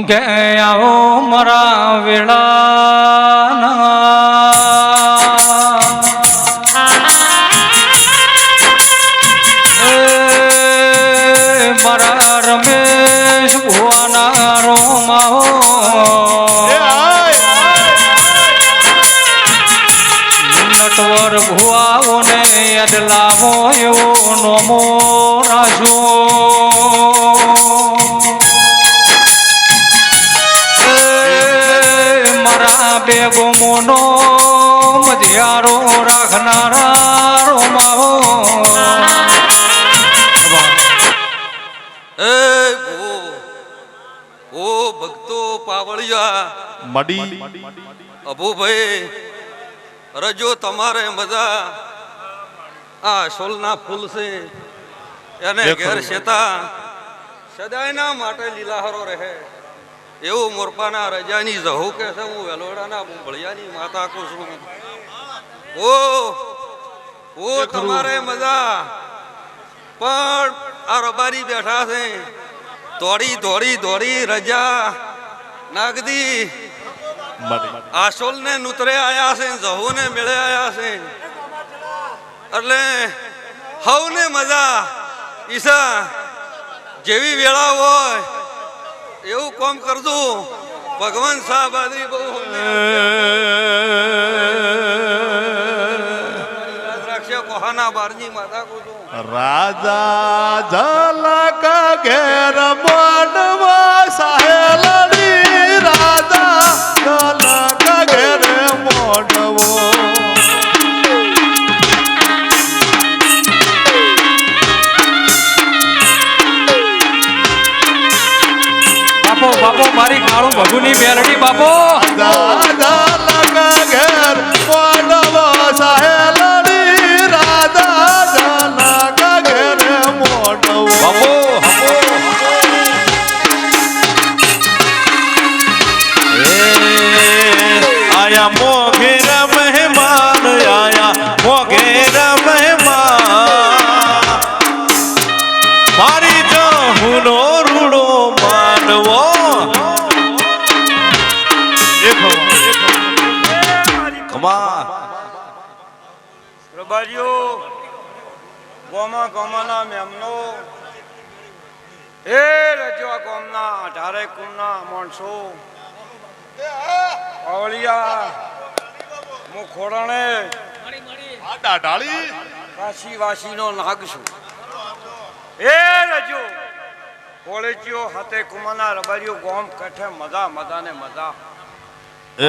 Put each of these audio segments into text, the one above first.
કે આવો મારા વેળાના મારા રમેશ ભુવાના રોમાઓ નટવર ભુવાઓને અડલાવો એવો નોમો રાજો બેગોમોનો મધિયારો રાખનારા રોમાઓ એ ઓ ભક્તો પાવળિયા મડી અભુભાઈ રજો તમારે મજા આ સોલના ફૂલ છે એને ઘેર શેતા સદાયના માટે લીલાહરો રહે એવું મોરપાના રજાની જહુ કે છે હું વેલોડાના ભળિયાની માતા કો છું ઓ તમારે મજા પણ આ રબારી બેઠા છે દોડી રજા નાગદી આસોલ ને નુતરે આયા છે જહુ ને મેળે આયા છે એટલે હવ ને મજા ઈસા જેવી વેળા હોય એવું કામ કરજો ભગવાન સાહેબ આદરી બહુ રાખ્યા કોહાના બારની માતા કો રાજા ઝલક ઘેર મોડવા સાહેલડી રાજા ઝલક ઘેર મોડવો બાપો મારી કાળું ભગુની બેરડી બાપો રાજા ઘેર મોડવો સાહેલડી રાજા ઝલક ઘેર મોડવો બાપો આયા મોઘેર મહેમાન આયા મોઘેર મહેમાન મારી જહુનો રૂડો માનવો પ્રભારીઓ ગોમાના મેમનો એ રજવા ગોમના 18 કુમના માણસો આવળિયા હું ખોડાણે કાશી વાસીનો નાગ છું એ રજો કોલેજીઓ હાથે કુમાના રબારીઓ ગોમ કઠે મજા ને મજા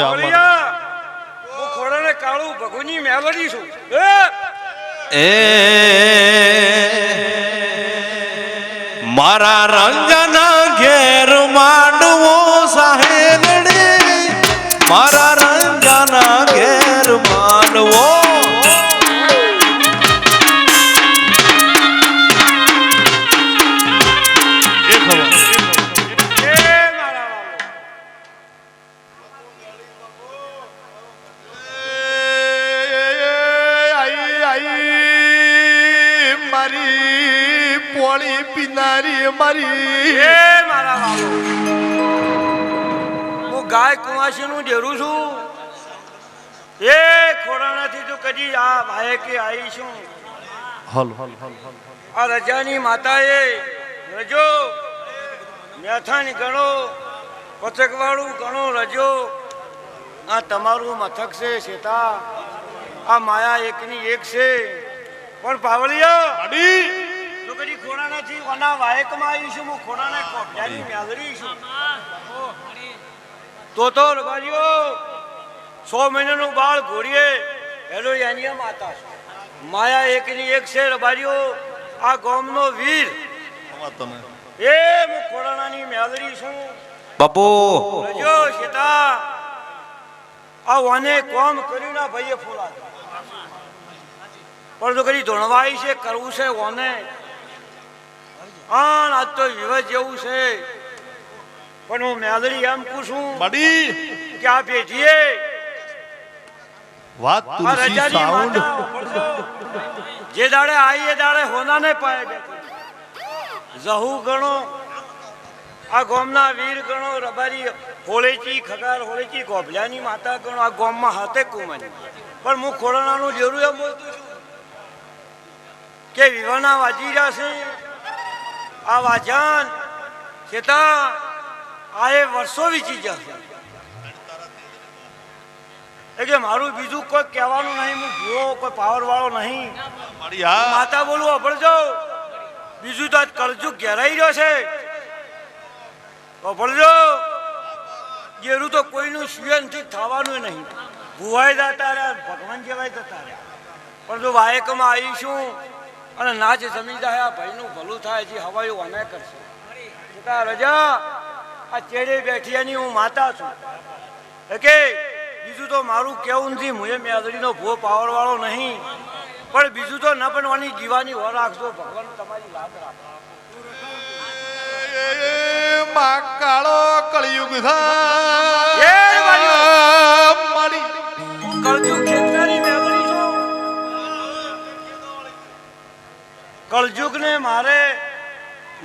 આવળિયા હું ખોડાણે કાળું ભગુની મેલડી છું મારા રંગના ઘેર માંડવો સાહેલડી મારા રંગના ઘેર માંડવો પોળી પીનારી મારી મારા બાબુ હું ગાય કુવાસી નું ડેરું છું એ ખોરાણાથી તો કદી આ ભાઈ કે આવી છું આ રજાની માતાએ રજો મેથાની ગણો પથકવાળું ગણો રજો આ તમારું મથક છે શેતા આ માયા એકની એક છે પણ પાવળિયા કદી ખોરાણાથી ઓના વાયકમાં આવી છું હું ખોરાને કોપજાની મેલડી છું તો રબારીઓ 100 મહિનાનું બાળ ઘોડીએ હેલો યાનિયા માતા માયા એકની એક છે રબારીઓ આ ગામનો વીર એ હું ખોરાણાની મેલડી છું બાપુ રજો શેતા આ વાને કોમ કર્યું ના ભાઈએ ફોલા પણ તો કદી ધોણવાઈ છે કરવું છે વાને આજ તો વિવાહ જેવું છે પણ હું મેલડી એમ પૂછું કે આ પેઢીએ વાત તુલસી સાઉન્ડ જે દાડે આઈ એ દાડે હોનાને પાય બેઠી જહુ ગણો, આ ગોમના વીર ગણો, રબારી હોળેચી, ખગાર હોળેચી, ગોભલાની માતા ગણો, આ ગોમમાં હાથે કુમારી. પણ હું ખોડણાનું જેરું એમ બોલતું છું કે વિવાના વાજી રહ્યા છે. આ વાજાન છેતા આ એ વર્ષો વીતી જશે. એટલે મારું બીજું કોઈ કહેવાનું નહીં. હું ભૂવો કોઈ પાવર વાળો નહીં. મારી હા માતા બોલું અભળજો. બીજું તો આજ કળજુગ ઘેરાઈ રહ્યો છે. અભળજો, જેરું તો કોઈનું સુયનથી થવાનું નહીં. ભુવાઈ જતા રહ્યા, ભગવાન જેવાય જતા રહ્યા. પણ જો વાયકમાં આવીશું અને નાચ જમી જાય, આ ભાઈનું ભલું થાય છે. હવાયું અમે કરશે રજા. આ ચેડે બેઠી એની હું માતા છું. કે બીજું તો મારું કેવું નથી. હું એ મેદડીનો ભૂવો પાવર વાળો નહીં. પણ બીજું તો ન બનવાની જીવાની હો રાખજો. ભગવાન તમારી વાત રાખો. માં કાળો કળિયુગ એ મારી મારી કળજુગ ખેતનારી મેદડી છું. કળજુગને મારે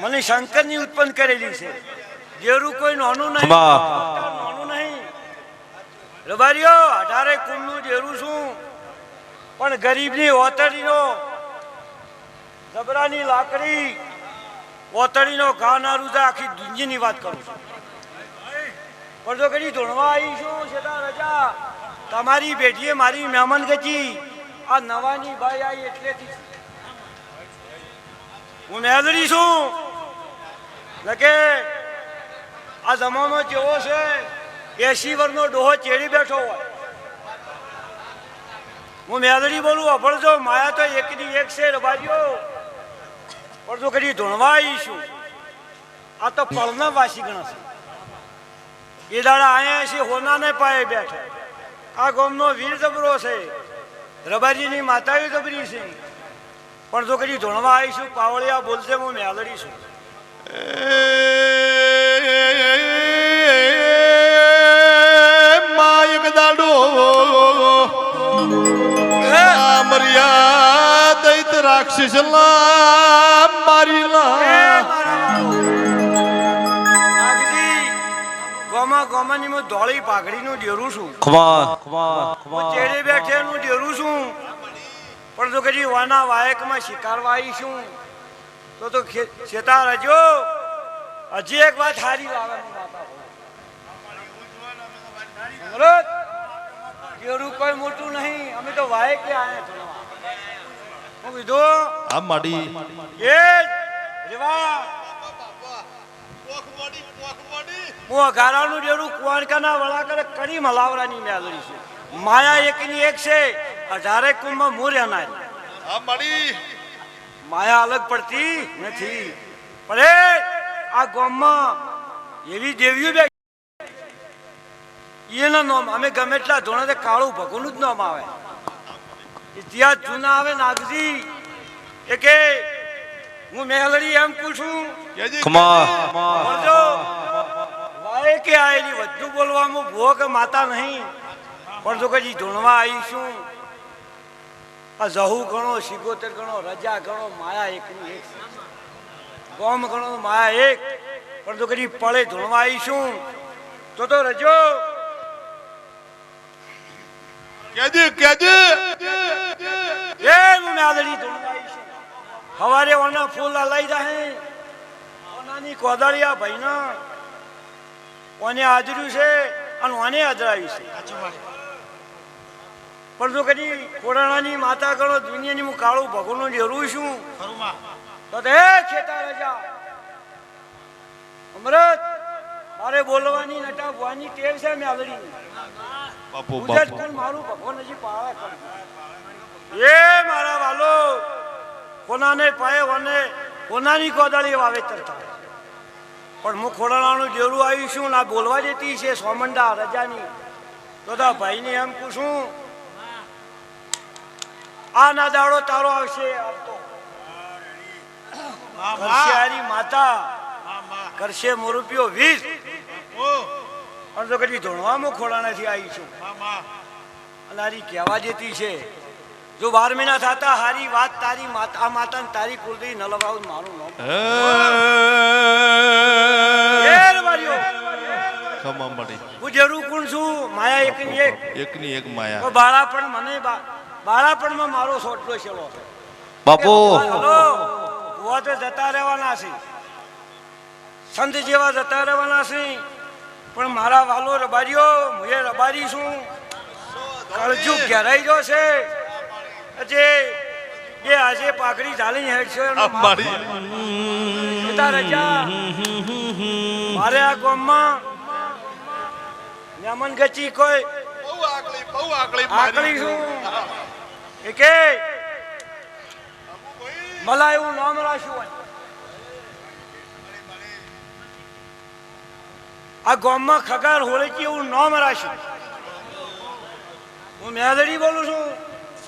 મને શંકરની ઉત્પન્ન કરેલી છે. જેરું કોઈ નાનું નહીં, નાનું નહીં. રબારીઓ 18 કુળનું જેરું છું. પણ ગરીબની ઓતડીનો જબરાની લાકડી, ઓતડીનો ઘા ના રૂજા, આખી દુનિયાની વાત કરું છું. પણ જો કદી ધોણવા આવી છું છતાં રજા. તમારી બેટીએ મારી મહેમાન ગજી. આ નવાની બાઈ આવી એટલેથી હું મેદડી છું. કે આ જમાનો જેવો છે, 80 વર્ષનો ડોહો ચેડી બેઠો હોય. હું મેદડી બોલું અભળજો. માયા તો એકની એક છે રબારીઓ. પણ જો કદી ધોણવા આવીશું, આ તો પળના વાસી ગણાશે. એ દાડા આયા છે, હોનાને પાયે બેઠો. આ ગામનો વીર જબરો છે, રબારીની માતાએ જબરી છે. પણ જો કદી ધોણવા આવીશું, પાવળિયા બોલશે હું મેદડી છું. માયક દાડો મર્યા દૈત રાક્ષસ મારી ગોમાની હું ધોળી પાઘડીનું ડેરું છું. ચેડે બેઠેનું ડેરું છું. પણ જો કદી વાના વાયકમાં શિકારવા આવીશું તો છેતા રજો. હજી એક વાત હારી લાવવાની વાત ડેરું કોઈ મોટું નહીં. અમે તો વાયકે આયા. હું કીધું આ માડી એ રેવા હું અઘારાનું ડેરું કુવાણકાના વડા કરે કડી મલાવરાની મેદડી છે. માયા એકની એક છે. 18 કુંભમાં હું રહેનારી. આ માડી માયા અલગ પડતી નથી. પણ એ આ ગામમાં એવી દેવીઓ બે એના નામ અમે ગમે એટલા ધોણે કાળું ભગોનું જ નામ આવે. ઇતિહાસ જૂના આવે નાગજી. એ કે હું મેલડી એમ પૂછું વાય કે આયેલી વધુ બોલવામાં ભૂવો કે માતા નહીં. પણ જો કદી ધોણવા આવીશું, આ જહુ ગણો, 77 ગણો, રજા ગણો, માયા એકની એક. ગોમ ગણો, માયા એક. પણ જો કદી પળે ધોણવા આવીશું તો રજો. એ હું મેદડી ધોણવા આવીશું. સવારે ઓના ફૂલ લઈ જાય. ઓનાની કોદાળિયા ભાઈના ઓને હાજર્યું છે અને ઓને હાજરાયું છે. પણ જો કદી કોડાણાની માતા ગણો, દુનિયાની હું કાળું ભગોનું ડેરું છું તો હે ખેતા રજા અમૃત. મારે બોલવાની નટા ભવાની ટેવ છે મેલડી. મારું ભગવાન હજી પાળે. એ મારા વાલો કોનાને પાયે વને કોનાની કોદાળી વાવેતર થાય. પણ હું ખોડાણાનું ડેરું આવીશું ના બોલવા દેતી છે સોમંડા રજાની. તો ભાઈને એમ પૂછું, આ ના દાડો તારો આવશે. માતા કરશે મોરૂપિયો 20. પણ તો કદી ધોણવામાં ખોડાણાથી આવી છું. અને આરી કહેવા દેતી છે જો 12 મહિના થતા હારી વાત તારી માતા માતા તારી કુલદેવી ન લગાવું મારું નામ એ રબારીઓ ખમા મળી હું જરૂર કોણ છું માયા એકની એક એકની એક માયા તો બાળાપણ મને બાળાપણમાં મારો સોટલો છેલો છે બાપુ હલો ભુવા તો જતા રહેવાના છે સંત જેવા જતા રહેવાના છે પણ મારા વાલો રબારીઓ હું એ રબારી છું કળજુગ ઘેરાઈ ગયો છે જે એ આજે પાઘડી ઝાલીને હેડશે મારી રજા મારે આ ગામમાં મહેમાન ગચી કોઈ બહુ આકલી આકલી છું એ કે મલા એવું નામ રાખ્યું હોય આ ગામમાં ખગાર હોળકી એવું નામ રાખ્યું હું મેલડી બોલું છું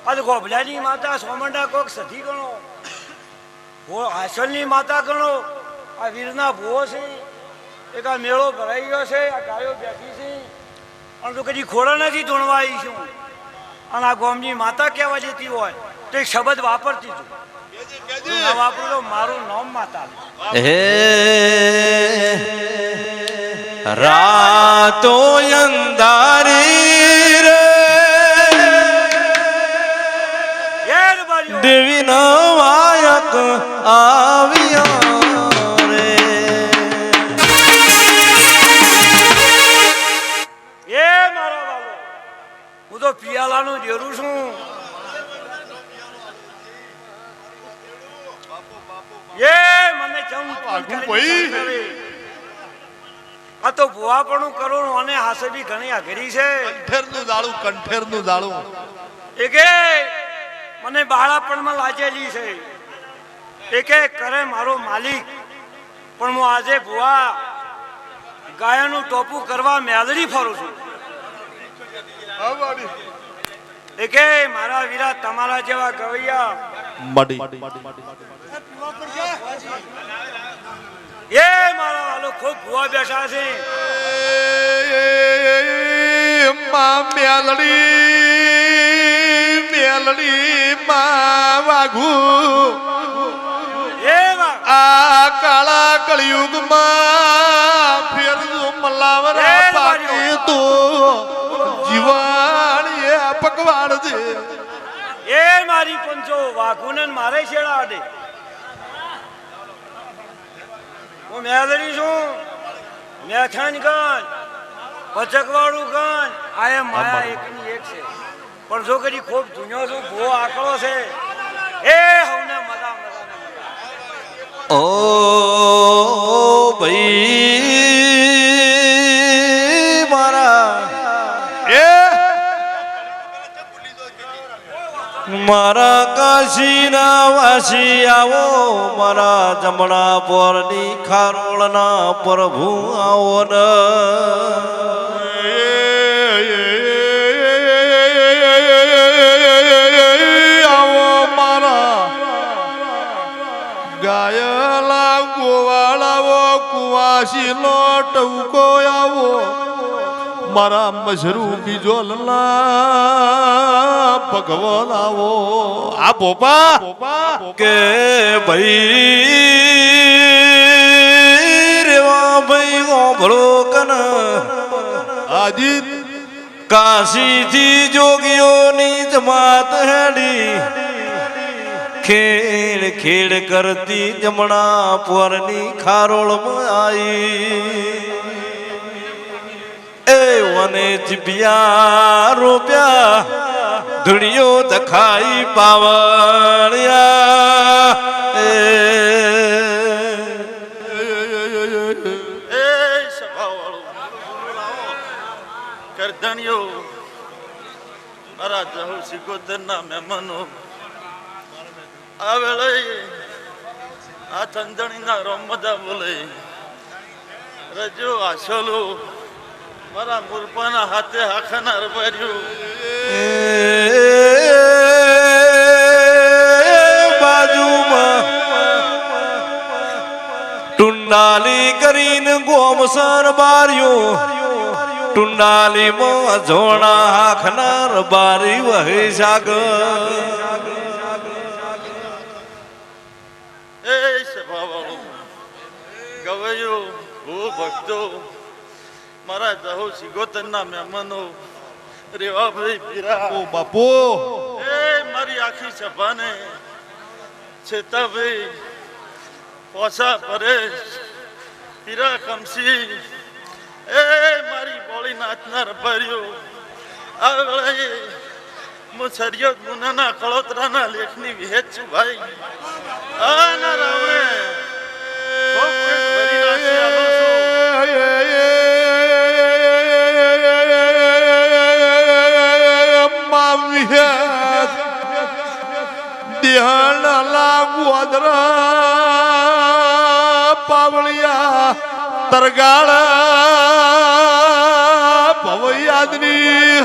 આ ગોભલાની માતા સોમંડા કોક સધી ગણો હાસલની માતા ગણો આ વીરના ભૂવો છે એક આ મેળો ભરાઈ ગયો છે આ ગાયો બેઠી છે અને તો કદી ખોડા નથી ધૂણવા આવી છું અને આ ગોમની માતા કહેવા જતી હોય તો એક શબ્દ વાપરતી છું ના વાપરું તો મારું નામ માતા હે રાતો અંધારી રે દેવી નવાયક આવ્યો રે એ મારા વાલો હું તો પિયાલાનું ડેરું છું એ મને આ તો ભુવાપણું કરું અને હાસબી ઘણી અઘરી છે કંઠેરનું દાળું એ કે મને બાળાપણમાં લાજેલી છે એ કે કરે મારો માલિક પણ હું આજે ભુવા ગાયનું ટોપું કરવા મેલડી ફરું છું એ કે મારા વીરા તમારા જેવા ગવૈયા મડી એ મારા વાલો ખૂબ ભુવા બેઠા છે મેલડી માં વાઘુ એ વાહ આ કાળા કળિયુગમાં ફેરજો મલાવરા પાકી તો જીવાણ એ પકવાડ દે એ મારી પંચો વાઘુને મારે છેડા દે હું મેલડી છું મેથાન ગણ પચકવાળું ગણ આ એ માયા એકની એક છે પણ જો કદી ખૂબ જૂનો છું ભૂવો આકડો છે એ હવને મજા ઓ ભાઈ મારા મારા કાશીના વાસી આવો મારા જમણા પરની ખારોળના પ્રભુ આવો ને આવો મારા ગાયલા ગોવાળાવો કુવાસી નો ટવકો આવો મારા મશરૂ બીજો ભગવાન આવો આ પોપા કે ભાઈ રેવા ભાઈ ઓભળો કન આજી કાશીથી જોગીઓની જમાત હેડી ખેડ ખેડ કરતી જમણા પોરની ખારોળમાં આવી એ વને જીભિયા રોપ્યા ધૂળિયો દખાઈ પાવળિયા એ સભાવાળો કરધણીઓ મારા જહુ સિકોતરના મહેમાનો આવે લઈ આ ચંદણીના રમતા બોલે રજો આશોલો મારા મુરપાના હાથે હાખાના રબાર્યું બાજુમાં ટુંડાલી કરીને ગોમસર બાર્યો ટુંડાલીમાં ઝોણા હાખનાર બારી વહે સાગર એ સભાવાળો ગવૈયો હું ભક્તો મારા જહો સિગોતરના મહેમાનો રેવાભાઈ પીરા ઓ બાપુ એ મારી આખી સભાને છેતાભાઈ પોસા પરેશ પીરા કમસી એ મારી બોળી નાચના રબારીઓ આ વેળાએ હું સરિયદ મુનાના કળોતરાના લેખની વિહેત છું ભાઈ આના રાવણે ખૂબ પેટ ભરી નાખી આલો છું. પાવળિયા તરગાળ ભવયાદની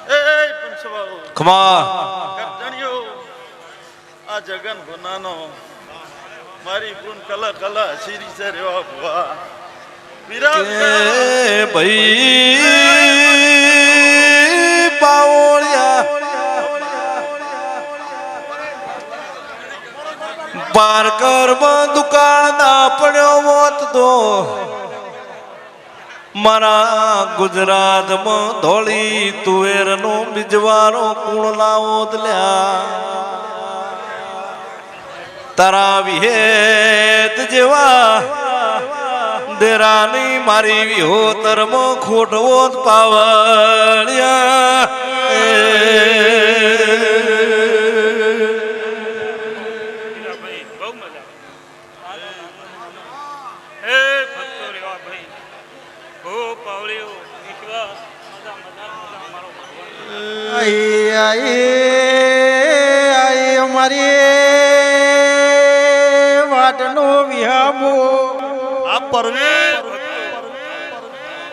એ પંચવાળો ખમા ગરદણીઓ આ જગન ગુનાનો મારી પૂન કલા કલા હસીરી છે રેવા ભુવા વિરાટ કે ભાઈ પાવળિયા પારકરમાં દુકાન ના પડ્યો મોત તો મારા ગુજરાતમાં ધોળી તુવેરનો બીજવારો કુળ લાવો લ્યા તારા વિહેત જેવા દેરાની મારી વિહોતરમાં ખોટવો જ પાવળિયા ભાઈ બહુ મજા હે ભક્તો રેવા ભાઈ હો પાવળીઓ વિશ્વાસ મજા મજા મજા મારો ભગવાન અમારી વાટનો વિહામો આ પરવીર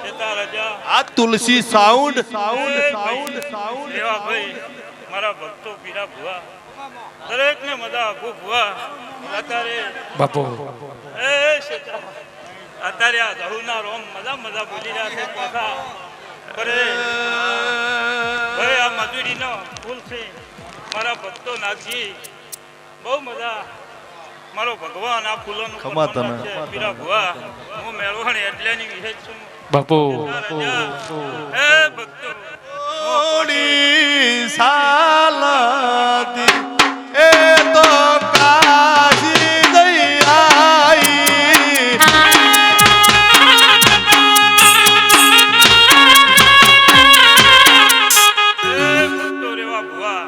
જતા રજા આ તુલસી સાઉન્ડ રેવા ભાઈ મારા ભક્તો પીરા ભુવા દરેકને મજા આપું ભુવા અત્યારે બાપુ એ શેતા અત્યારે આ ધહુના રોમ મજા મજા બોલી રહ્યા છે પાછા અરે ભાઈ આ મજૂરીનો ફૂલ છે મારા ભક્તો નાગજી બહુ મજા મારો ભગવાન આ ફૂલોનું ખમા તને. પીરા ભુવા હું મેળવણી એટલેની વિશે છું બાપુ હે ભક્તો ઓડી સાલતી એ તો કાશી દઈ આઈ ભક્તો રેવા ભુવા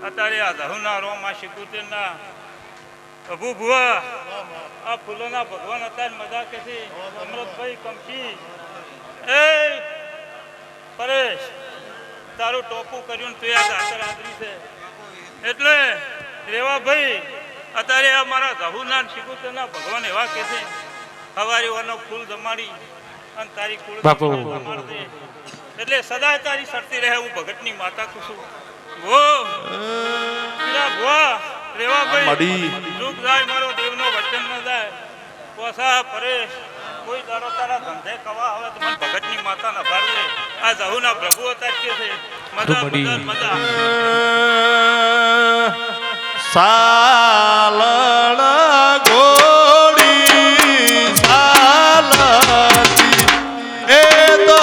અત્યારે આ ધહુના રોમાં શિકુતેરના પ્રભુ ભુવા આ ફૂલોના ભગવાન અત્યારે મજા કે છે અમૃતભાઈ કમકી એ પરેશ તારું ટોપું કર્યું ને તું આ દાતર આદરી છે એટલે રેવા ભાઈ અત્યારે આ મારા ધહુના શિકુતેરના ભગવાન એવા કે છે હવારીઓનો ફૂલ જમાડી અને તારી કુળ જમાડજે. એટલે સદાય તારી સરતી રહે હું ભગતની માતા કહું છું વો પીરા ભુવા રેવા ભાઈ મડી. દુઃખ જાય મારો દેવનો વચન ન જાય પોસા પરેશ કોઈ દારો તારા ધંધે કવા હવે તો મને ભગતની માતા ના ભાડવે આ જહુના પ્રભુ અત્યારે કે છે મજા મજા મજા સાલણ ગોડી સાલતી એ તો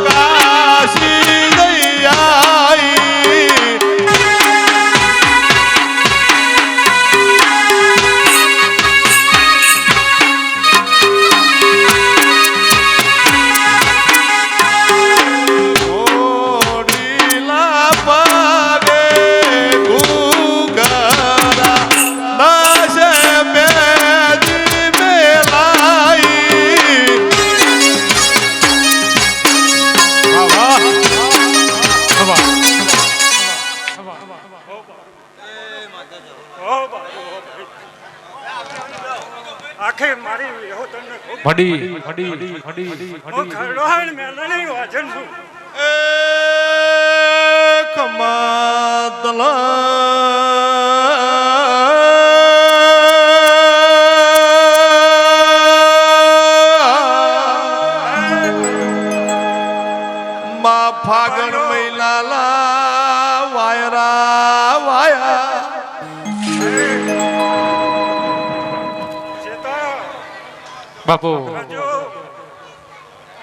કાશી દઈ આઈ ઓડીલા પાગે ગુગરા નાશે મેદી મેલાઈ આખે મારી એવો તમને ખૂબ ફડી ખરડોહાણ મેલણી વાજન છું એ કમાતલા બાપુ રજો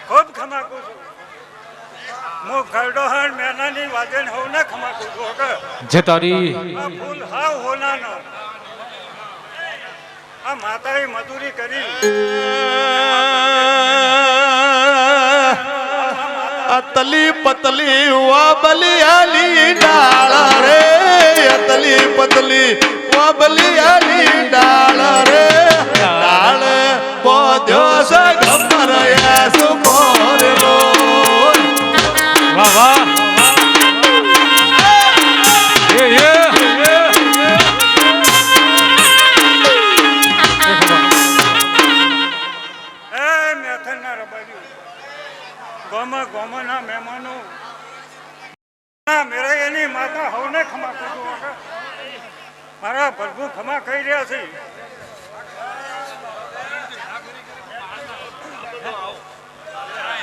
ખૂબ ખમાકું છું હું ખરડો હણ મેનાની વાજન હોઉં ને ખમાકું છું કે જે તારી આ ફૂલ હાવ હોનાનો આ માતાએ મજૂરી કરી અતલી પતલી વાબલિયાલી ડાળ રે અતલી પતલી વાબલિયાલી ડાળ રે ડાળ બોધ્યો છે ગમર યાસુ મોરે બોલ વાહ વાહ એ મેથનના રબાર્યું ગોમના મહેમાનો મેરા એની માતા હવને ખમા કીધું મારા પ્રભુ ખમા કહી રહ્યા છે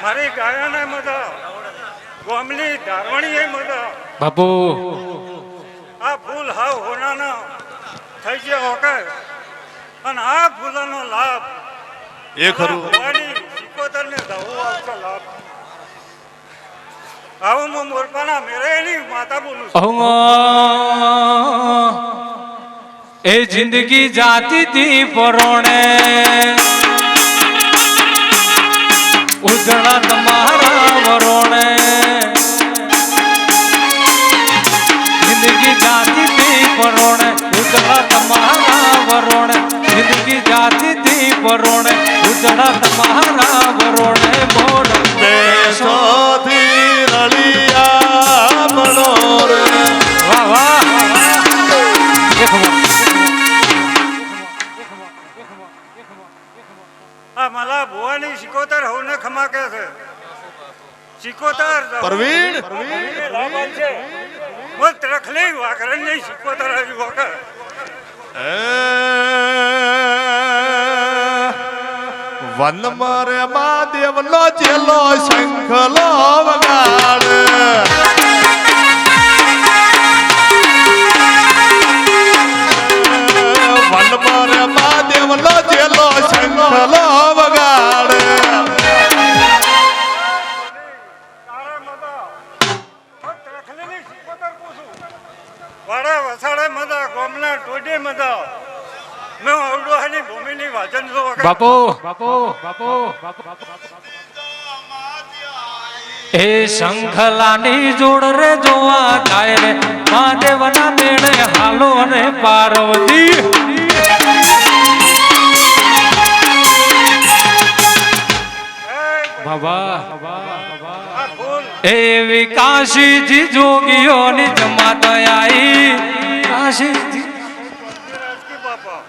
મારી ગાયાને મજા ગોમની ધારવણી મજા બાપુ આ ફૂલ હાવ હોનાનો થઈ ગયો હોકે અને આ ફૂલોનો લાભ એ ખરું ભવાની સિકોતરને દવો આવતો લાભ આવું હું મોરપાના મેરે એની માતા બોલું છું એ જિંદગી જાતી તી પરોણે ઉજળા તમારા વરોણે જિંદગી જાતી તી પરોણે ઉજળા તમારા વરોણે જિંદગી જાતી તી પરોણે ઉજળા તમારા વરોણે મોર બેસોથી રળિયા મનોરે વાહ વાહ આ મલા ભુવાની સિકોતર હોને ખમા કે છે સિકોતર પરવીણ લાભ છે મત રખલી વાકરણ નહીં સિકોતર આવી વખત વન મારે મહાદેવ નો ચેલો શંખલો વગાડ વન મારે મહાદેવ નો ચેલો શંખલો વગાડ વાડા વસાડે મજા ગોમના ટોડે મજા મેં અવડો હાની ભૂમિની વાજન જો વખત બાપુ બાપુ બાપુ એ શંખલાની જોડ રે જોવા જાય રે મહાદેવના મેળે હાલો ને પાર્વતી બાબા આ ફૂલ એ વિકાસીજી જોગીઓની જમાત આઈ કાશીજી બાપા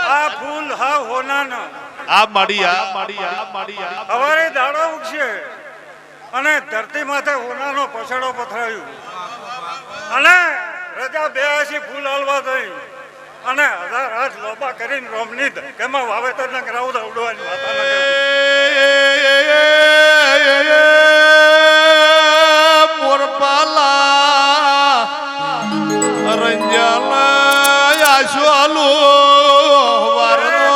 આ ફૂલ હા હોનાનો આ માડિયા હવારે દાડો ઉગશે અને ધરતી માથે હોનાનો પછડો પથરાયું અને રજા 82 ફૂલ હાલવા થઈ અને 1000 હાથ લોબા કરીને રોમની કેમાં વાવેતર ન કરાવું તો ઉડવાની વાતા ન મોરપાલા રંજાલા યાશવાલો વારનો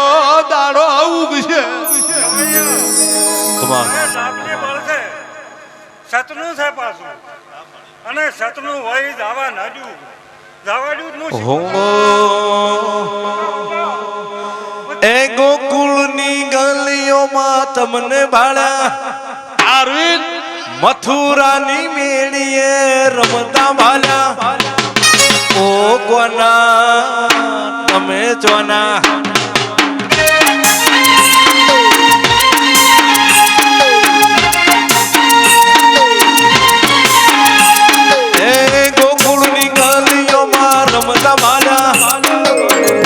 દાડો ઉગશે લાભની બળ છે સતનું છે પાછું અને સતનું વહી જવા નાડ્યું જવાડ્યું જ નું એ ગોકુળની ગલીઓમાં તમને ભાળ્યા અરવિંદ મથુરાની મેળીએ રમતા ભાલ્યા ઓ કોના તમે જોના એ ગોકુળની ગલીઓમાં રમતા ભાલ્યા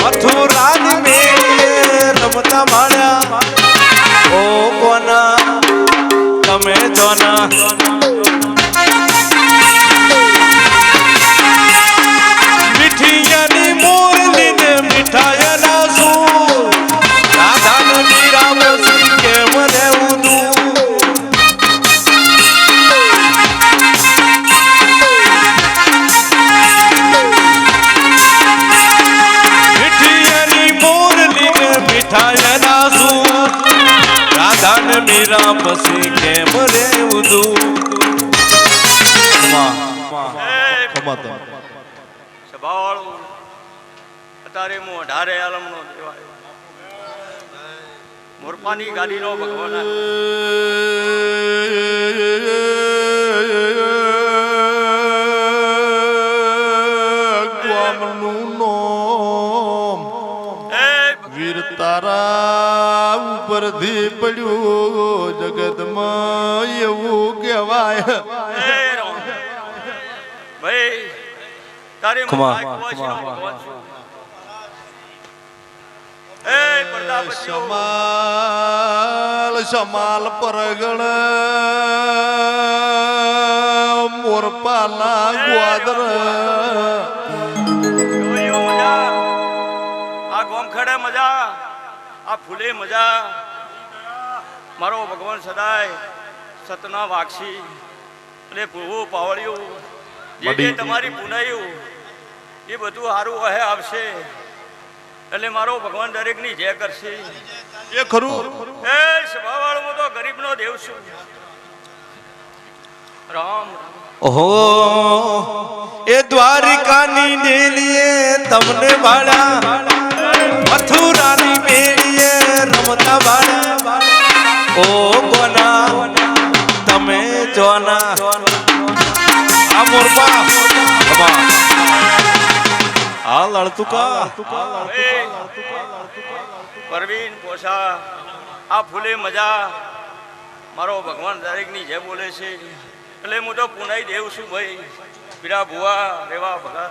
મથુરાની મેળીએ રમતા ભાલ્યા ઓ કોના તમે જોના મીઠિયાની મોરલીને મીઠાયના સુર સભાવાળું અત્યારે હું 18 આલમનો દેવાય મોરપાની ગાડીનો ભગવાન વીર તારા ઉપરથી પડ્યું જગતમાં એવું કહેવાય ભાઈ તારે હું ખમા, ભાગવાસીનો ખમા. ભગવાન છું. એ પ્રતાપસિંહ સમાલ સમાલ પરગણ મોરપાલા ગ્વાદર જોયું મજા આ ગોમખડે મજા આ ફૂલે મજા મારો ભગવાન સદાય સતના વાક્ષી અને પૂવું પાવળ્યું જે જે તમારી પુનાયું એ બધું સારું વહે આવશે એટલે મારો ભગવાન દરેકની જય કરશે એ ખરું એ સભાવાળો હું તો ગરીબનો દેવ છું રામ ઓહો એ દ્વારિકાની ડેલીએ તમને ભાડા મથુરાની બેડીએ રમતા ભાડા ઓ ગોના તમે જોના આ મોરપા ખમા. આ લડતુકા પરવીન પોસા આ ફૂલે મજા મારો ભગવાન દરેકની જય બોલે છે એટલે હું તો પુનાઈ દેવ છું ભાઈ પીરા ભુવા રેવા ભગા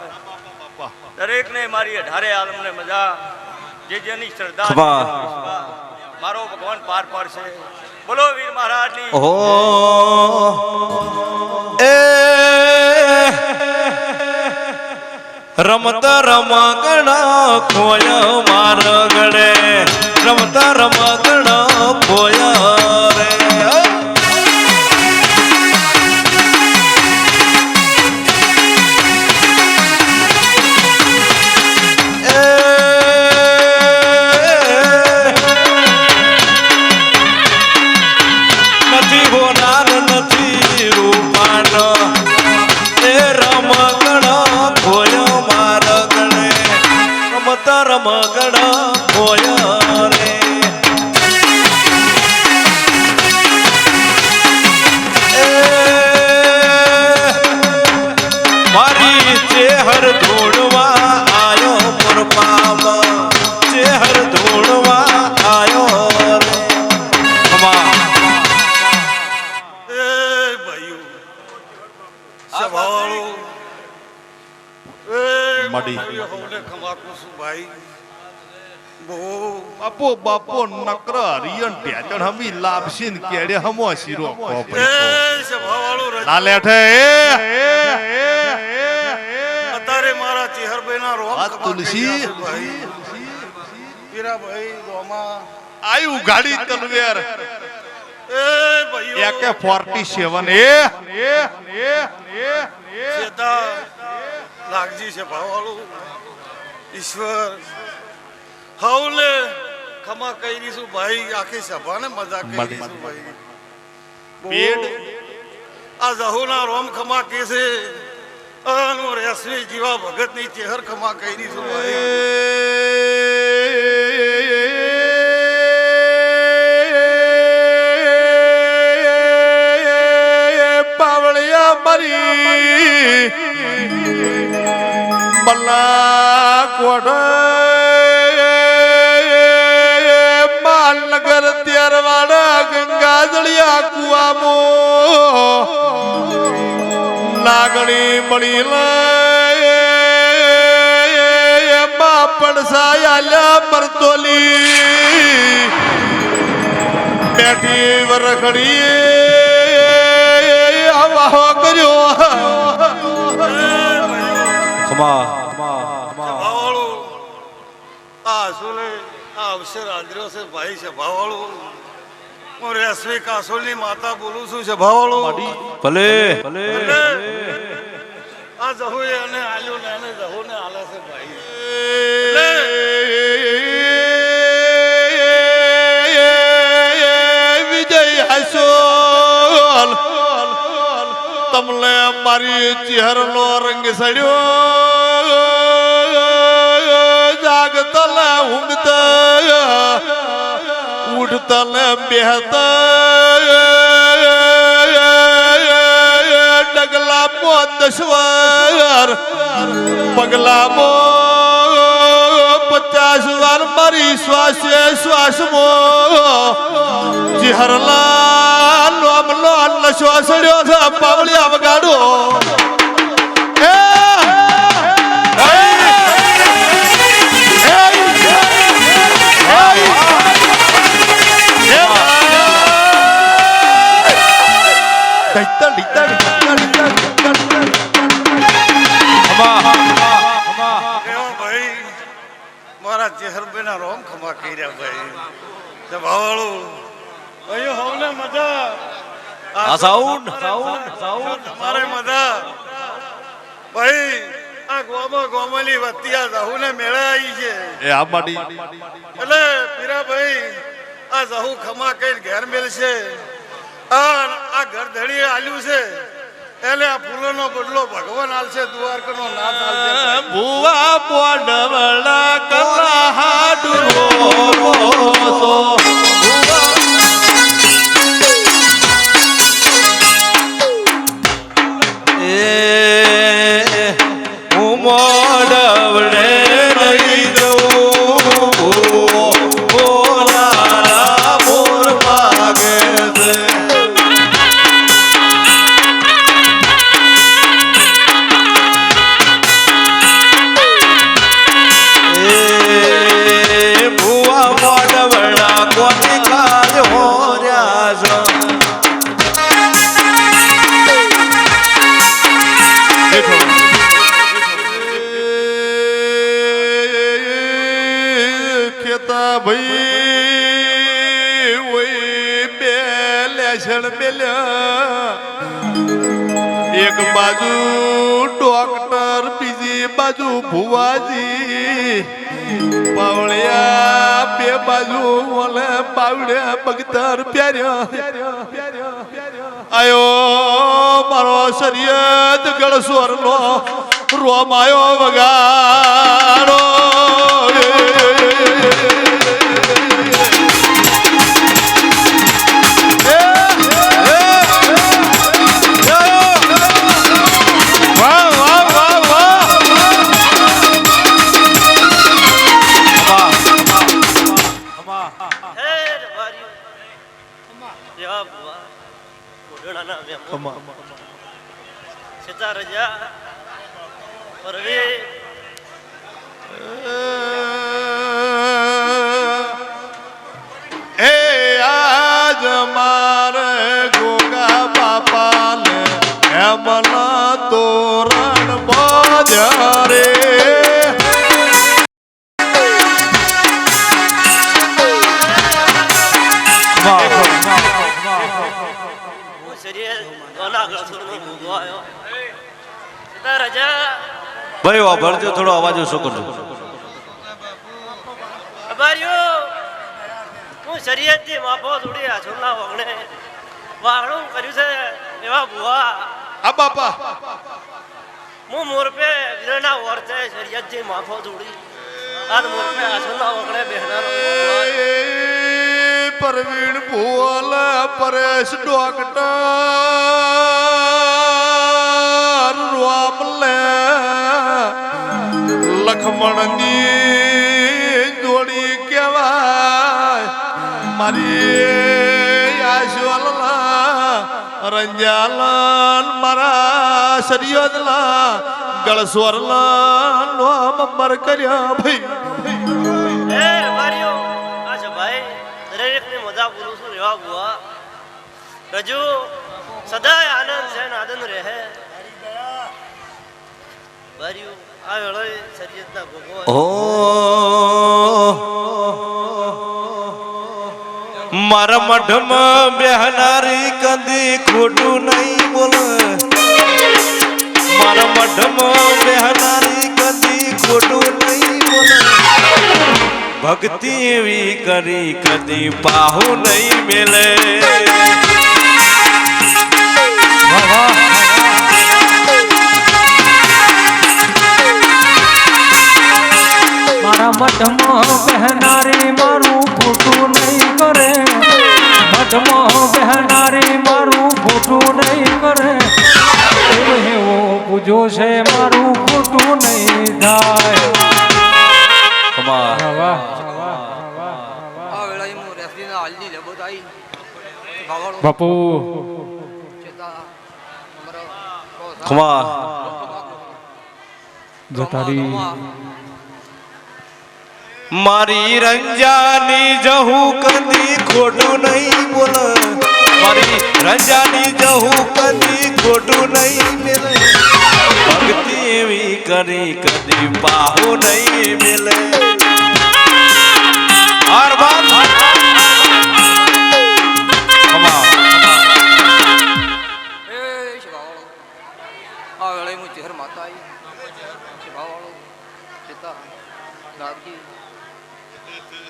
દરેકને મારી 18 આલમને મજા જે જેની શ્રદ્ધા છે, ખમા. મારો ભગવાન પાર પાડશે બોલો વીર મહારાજની ઓહો એ રમતા રમકડા ખોયા માર ગળે રમતા રમકડા ખોયા રે નથી હોનાર નથી રૂપાન એ રમકડા ખોયા માર ગળે રમતા રમકડા ખોયા રે એ મારી ચેહર ધોળવા આયો મોરપામાં ચેહર ધોળવા આયો રે ખમા. એ ભાઈઓ સભાવાળો એ મડી. ભાઈઓ હવલે ખમાકું છું ભાઈ બહુ બાપો બાપો નકર હરિયન ટેચણ હમી લાપસીન કેડે હમો શીરો કો એ ભાઈ સભાવાળો ના લેઠે અત્યારે મારા ચેહરભાઈના રોમ આ તુલસી. ભાઈ વીરાભાઈ રોમા આયુ ગાડી તલવેર એ ભાઈઓ એકે 47 ચેતા લાગજી છે ભાવાળું ઈશ્વર હવલે ખમા કરીશું ભાઈ આખી સભાને મજા કરીશું ભાઈ પેડ. આ જહુના રોમ ખમા કે છે અનુ રેસવી જીવા ભગતની ચેહર ખમા કરીશું ભાઈ પાવળિયા મારી બલ્લા કોટ માલનગર ત્યારવાડા ગંગાજળિયા કુવામો નાગણી મળી એમાં પડસાયા મરતોલી બેઠી વરખડી આવાહો કર્યો ખમા. ભાવાળું આ સુલે આ અવસર આદર્યો છે ભાઈ છે ભાવાળું હું રેસવી કાસોલની માતા બોલું છું છે ભાવાળું ભલે આ જહુએ અને આલ્યું ને એને જહુને આલે છે ભાઈ વિજય હસોલ અમલે મારી ચહેરનો રંગ સડ્યો જાગતલ ઊંઘતા ઉઠતલ બેહતા ડગલા મો 10 વાર પગલા મો 50 વાર મારી શ્વાસે શ્વાસમો ચહેરલા લોમ લોન શ્વાસડ્યો છે પાવળિયા વગાડો મારા ચહેરબેના રોમ ખમા કર્યા ભાઈ ભાવાળું ભાઈઓ હવને મજા આ સાઉન્ડ તમારે મજા ભાઈ આ ગોમલી વતિયા જહુને મેળા આવી છે એ આ માડી એટલે પીરા ભાઈ આ જહુ ખમા કઈ ઘેર મેલશે આ ઘર ધડી આલ્યું છે એટલે આ ફૂલોનો બદલો ભગવાન આલશે દ્વારકાનો નાથ આલશે ભુવા પોડવળા કલા હાડુરો મોડવડે લઈ દઉં બોલારા મોર માગે છે ભુવા મોડવડા કોની કાજ હોર્યા છો ખેતા ભાઈ ઓય બે લેછણ મેલ્યા એક બાજુ ડોક્ટર બીજી બાજુ ભુવાજી પાવળિયા બે બાજુ ઓલે પાવડ્યા બગતર પ્યાર્યો આયો મારો શરીયત ગળસોરનો રોમ આયો વગાડો એ આજ મારે ગોગા બાપા ને એમના તોરણ બાજા રે ભાઈ વાપરજો થોડો અવાજ ઓછો કરજો હું શરીયતથી માફો થોડી આછોડના વગણે વાહણું કર્યું છે એવા ભુવા આ બાપા હું મોરપે વિરણા વર્તે શરીયતથી માફો થોડી આજ મોરપે આછોડના વગણે બેહનારો પરવીણ ભુવલ પરેશ ડોક્ટર રોમલે લખમણની જોડી કહેવાય મારી આશવલના રંજાલન મારા શરીયતલા ગળસ્વરલા નો મંબર કર્યા ભાઈ એ મારીઓ આછા ભાઈ દરેકની મજા બોલું છું રેવા ભુવા રજુ સદાય આનંદ છે આનંદ રહે બારીઓ આ વેળોએ શરીયતના ભોગવો મારા મઢમાં બેહનારી કદી ખોટું નહીં બોલે મારા મઢમાં બેહનારી કદી ખોટું નહીં બોલે ભક્તિ એવી કરી કદી પાહુ નહીં મેલે વાહ વાહ મારું ખોટું નહીં થાય. ખમા વાહ આ વેળાએ હું રેસલીના હાલની લેબોત આવી ભાવાળો બાપુ ચેતા અમારો ખમા જતારી મારી રંજાની જહું કદી ખોટું નહીં બોલ મારી રંજાની જહું કદી ખોટું નહીં મિલે ભક્તિ એવી કરી કદી પાહો નહીં મિલે હાર બાપ ખમા એ શિવાવાળો આ વેળાએ હું ચહેર માતા આવી શિવાવાળો ચેતા નાગજી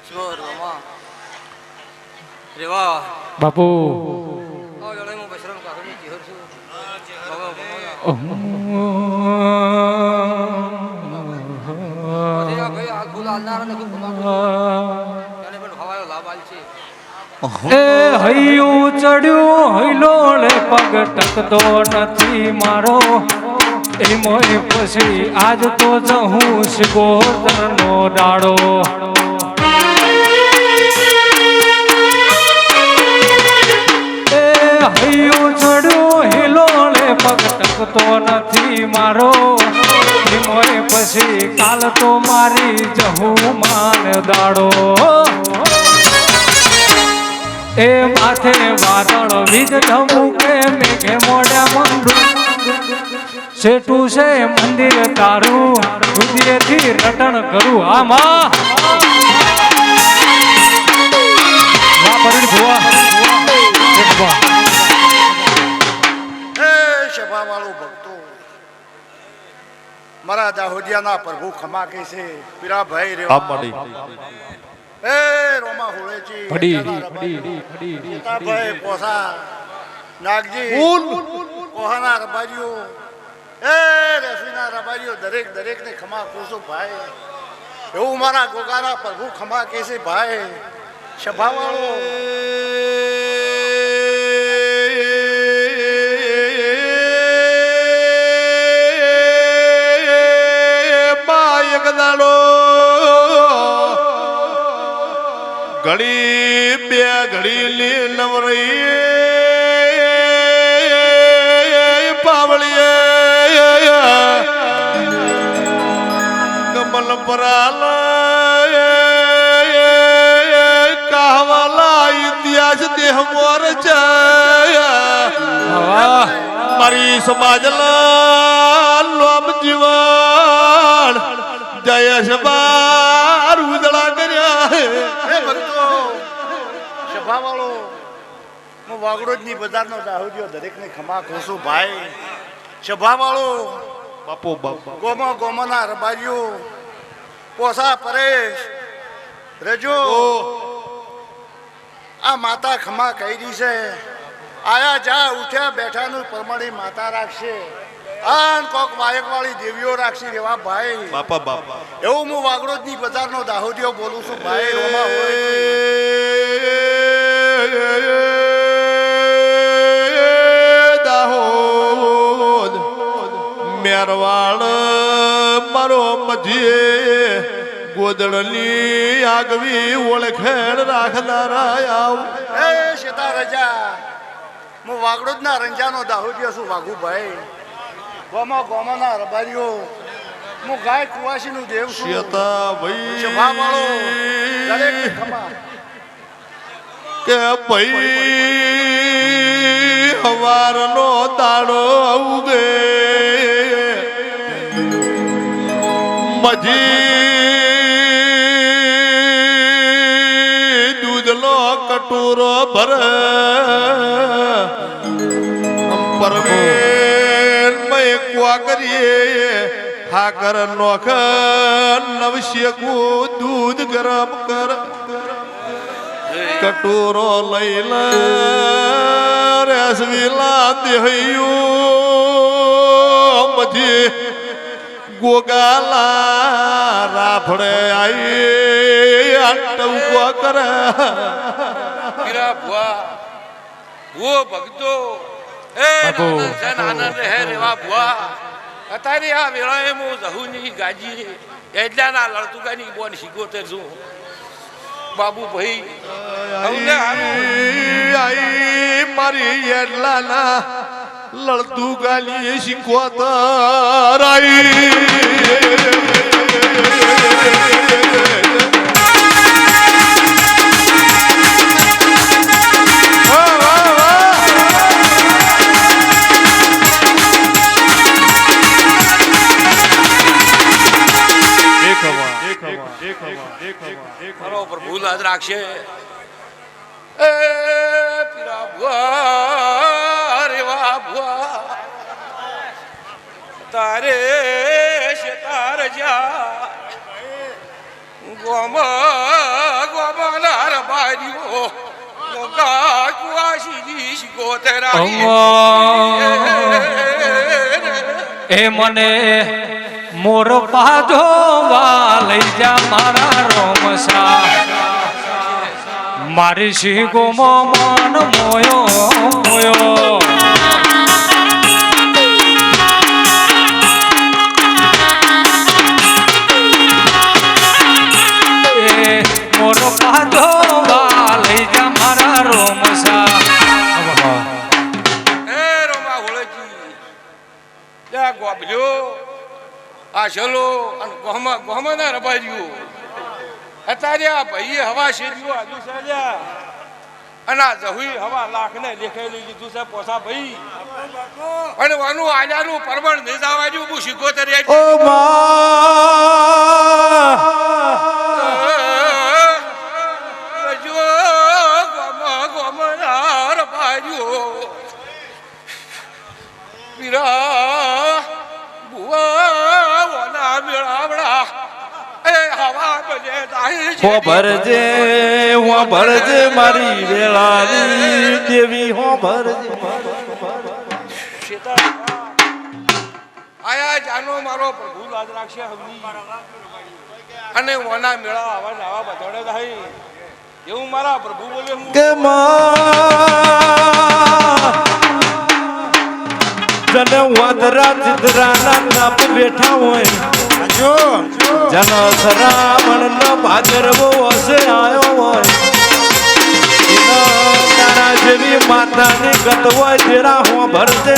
સ્વર રમા રેવા બાપુ આ વેળાએ હું બશરામ કાકડી ચહેર છું બાબા ભગવાન પછી આ ભાઈ આગ બોલા હાલનારા ને ખૂબ એને પણ હવાયો લાભ આલ છે એ હૈયું ચડ્યું હૈલોળે પગ ટકતો નથી મારો એ મોય પછી આજ તો જહું શિગોતરનો ડાળો. એ હૈયું ચડ્યું હિલોળે પગ ટકતો નથી મારો એ મોય પછી કાલ તો મારી જહું માન દાડો. એ માથે વાદળ વીજ ધમુકે મેઘે મોઢા મંડું શેઠું છે મંદિર તારું હૃદયથી રટણ કરું આમાં હે સભાવાળો ભક્તો મારા દાહોદિયાના પ્રભુ ખમા કહે છે પીરાભાઈ આ રેવા મળી એ રોમા હોળેજી ફડી ભાઈ પોસા નાગજી કોહાના રબાજીઓ એ રેસલીના રબાજીઓ દરેક દરેકને ખમા કોસો ભાઈ એવું મારા ગોગાના પ્રભુ ખમા કહે છે ભાઈ સભાવાળો ઘડી બે ઘડી લી નવરી પાવળી કમલ પરાલ કાહવાલા ઇતિહાસ દેહ મોર છે મારી સમાજ લોમ જીવન જય સબાર ઉદળા કર્યા હે ભક્તો સભાવાળો હું વાગડોદની બજારનો દાહોદિયો દરેકને ખમા કોસો ભાઈ સભાવાળો બાપો બાપા ગોમો ગોમોના રબારીઓ પોસા પરેશ રજો આ માતા ખમા કહી છે આયા જા ઉઠ્યા બેઠાનું પરમાણી માતા રાખશે આન કોક વાયકવાળી દેવીઓ રાખશે એવા ભાઈ બાપા બાપા એવું હું વાગડોદની બજારનો દાહોદિયો બોલું છું ભાઈ રોમા હોય દાહોદ મેરવાડ મારો મધ્યે ગોદડની આગવી ઓળખેણ રાખનારા આવ એ શેતા રજા હું વાગડોદના રંજાનો દાહોદિયો છું વાઘુભાઈ ગોમો ગોમોના રબારીઓ હું ગાય કુવાસીનું દેવ છું શેતા સભાવાળો દરેકને ભાઈ ખમા કે ભાઈ હવારનો દાડો ઉગે મજી દૂધનો કટોરો ભરે પરમેન મય ક્વા કરીએ હાકર નોખ નવશ્ય દૂધ ગરમ કર કટોરો લઈ લે રેસવીલા દેહયું મજી ગોગાલા રાફડે આઈ આટવકો કરે મીરા ભુવા ભુવો ભગતો એ બાપુ, આનંદ છે ને આનંદ રહે રેવા ભુવા અત્યારે આ વેળાએ હું જહુની ગાજી એટલાના લડતુકાની બોન શીખોતેર છું બાબુભાઈ અમને હારું આઈ મારી એટલાના લડતું ગાલી શીખવતર આઈ મારો પ્રભુ લાજ રાખશે એ પીરા ભુવા રે વા ભુવા તારે શેતાર જા ગોમનાર બારીઓ મોગા કુવાશી શીખો તેરા એ મને મોર પાજો વા લઈ જા મારા રોમસા મારી શીખો મન મોયો મોયો એ મોર પાજો વા લઈ જા મારા રોમસા એ રોમા હોળજી જા ગોબલ્યો આ ચલો અને ગોમના રબાર્યું અત્યારે આ ભાઈએ હવા શેર્યું આજુ સાલ્યા અને આ જહુઈ હવા લાખને લેખાયેલું લીધું છે પોસા ભાઈ અને વાનું આજાનું પરમણ નહીં જવાજુ હું શીખો તરી ઓ માં ગોમના રબાર્યો પીરા હો ભરજે મારી વેળાની દેવી હો ભરજે આયા જાનો મારો પ્રભુ લાજ રાખશે હવની અને ઓના મેળા આવા ને આવા બધાડે થાય એવું મારા પ્રભુ બોલે હું કે માં જને વાદરા ચિત્રાના નાપ બેઠા હોય જન શ્રાવણ નો ભાદરવો હશે આયો હોય તારા જેવી માતાની ગત હોય તેરા હું ભરજે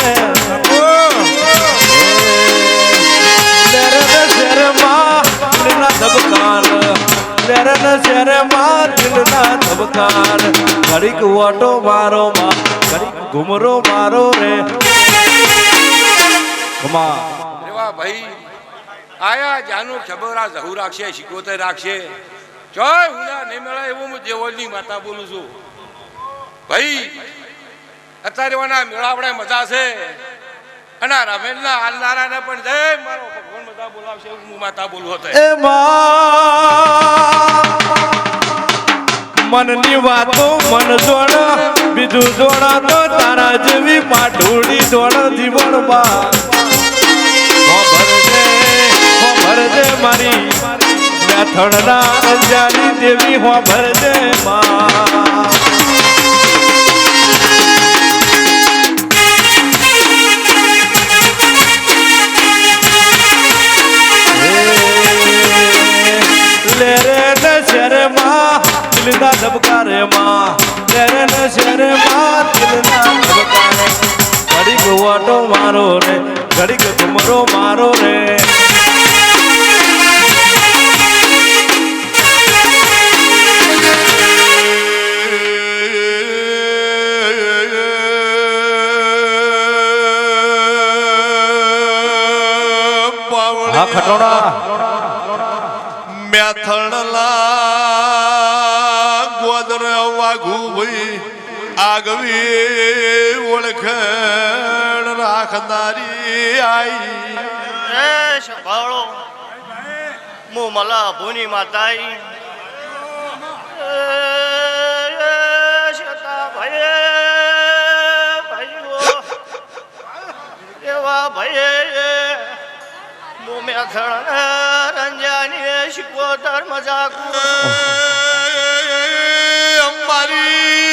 ઘડીક ઓટો મારો માં ઘડીક ઘુમરો મારો રે રેવા ભાઈ આયા જાનું ખબરા જહુ રાખશે શીખોતે રાખશે જોય હુના નહીં મેળા એવું હું દેવલની માતા બોલું છું ભાઈ અત્યારે ઓના મેળાવડે મજા છે અને રમેશના હાલનારાને પણ જય મારો ભગવાન મજા બોલાવશે એવું હું માતા બોલું હતો એ મનની વાતો મન જોડ બીજું જોડા તો તારા જેવી પાટોડી જોડ જીવનમાં ભરજે મારી મેથડના અંજારી દેવી હો ભરજે માં લેરે ન શરે માં દિલના ધબકારે માં લેરે ન શરે માં દિલના ધબકારે ઘડીક ઓટો મારો રે ઘડીક ઘુમરો મારો રે હા ખટોડા મેથણલા ગોદર વાઘુ ભાઈ આગવી ઓળખણ રાખનારી આઈ એ સંભાળો મુ મલા ભૂની માતાઈ શેતા ભાઈઓ એવા ભાઈ મુ મેથણ રંજાની શીખવતર મજાક અમારી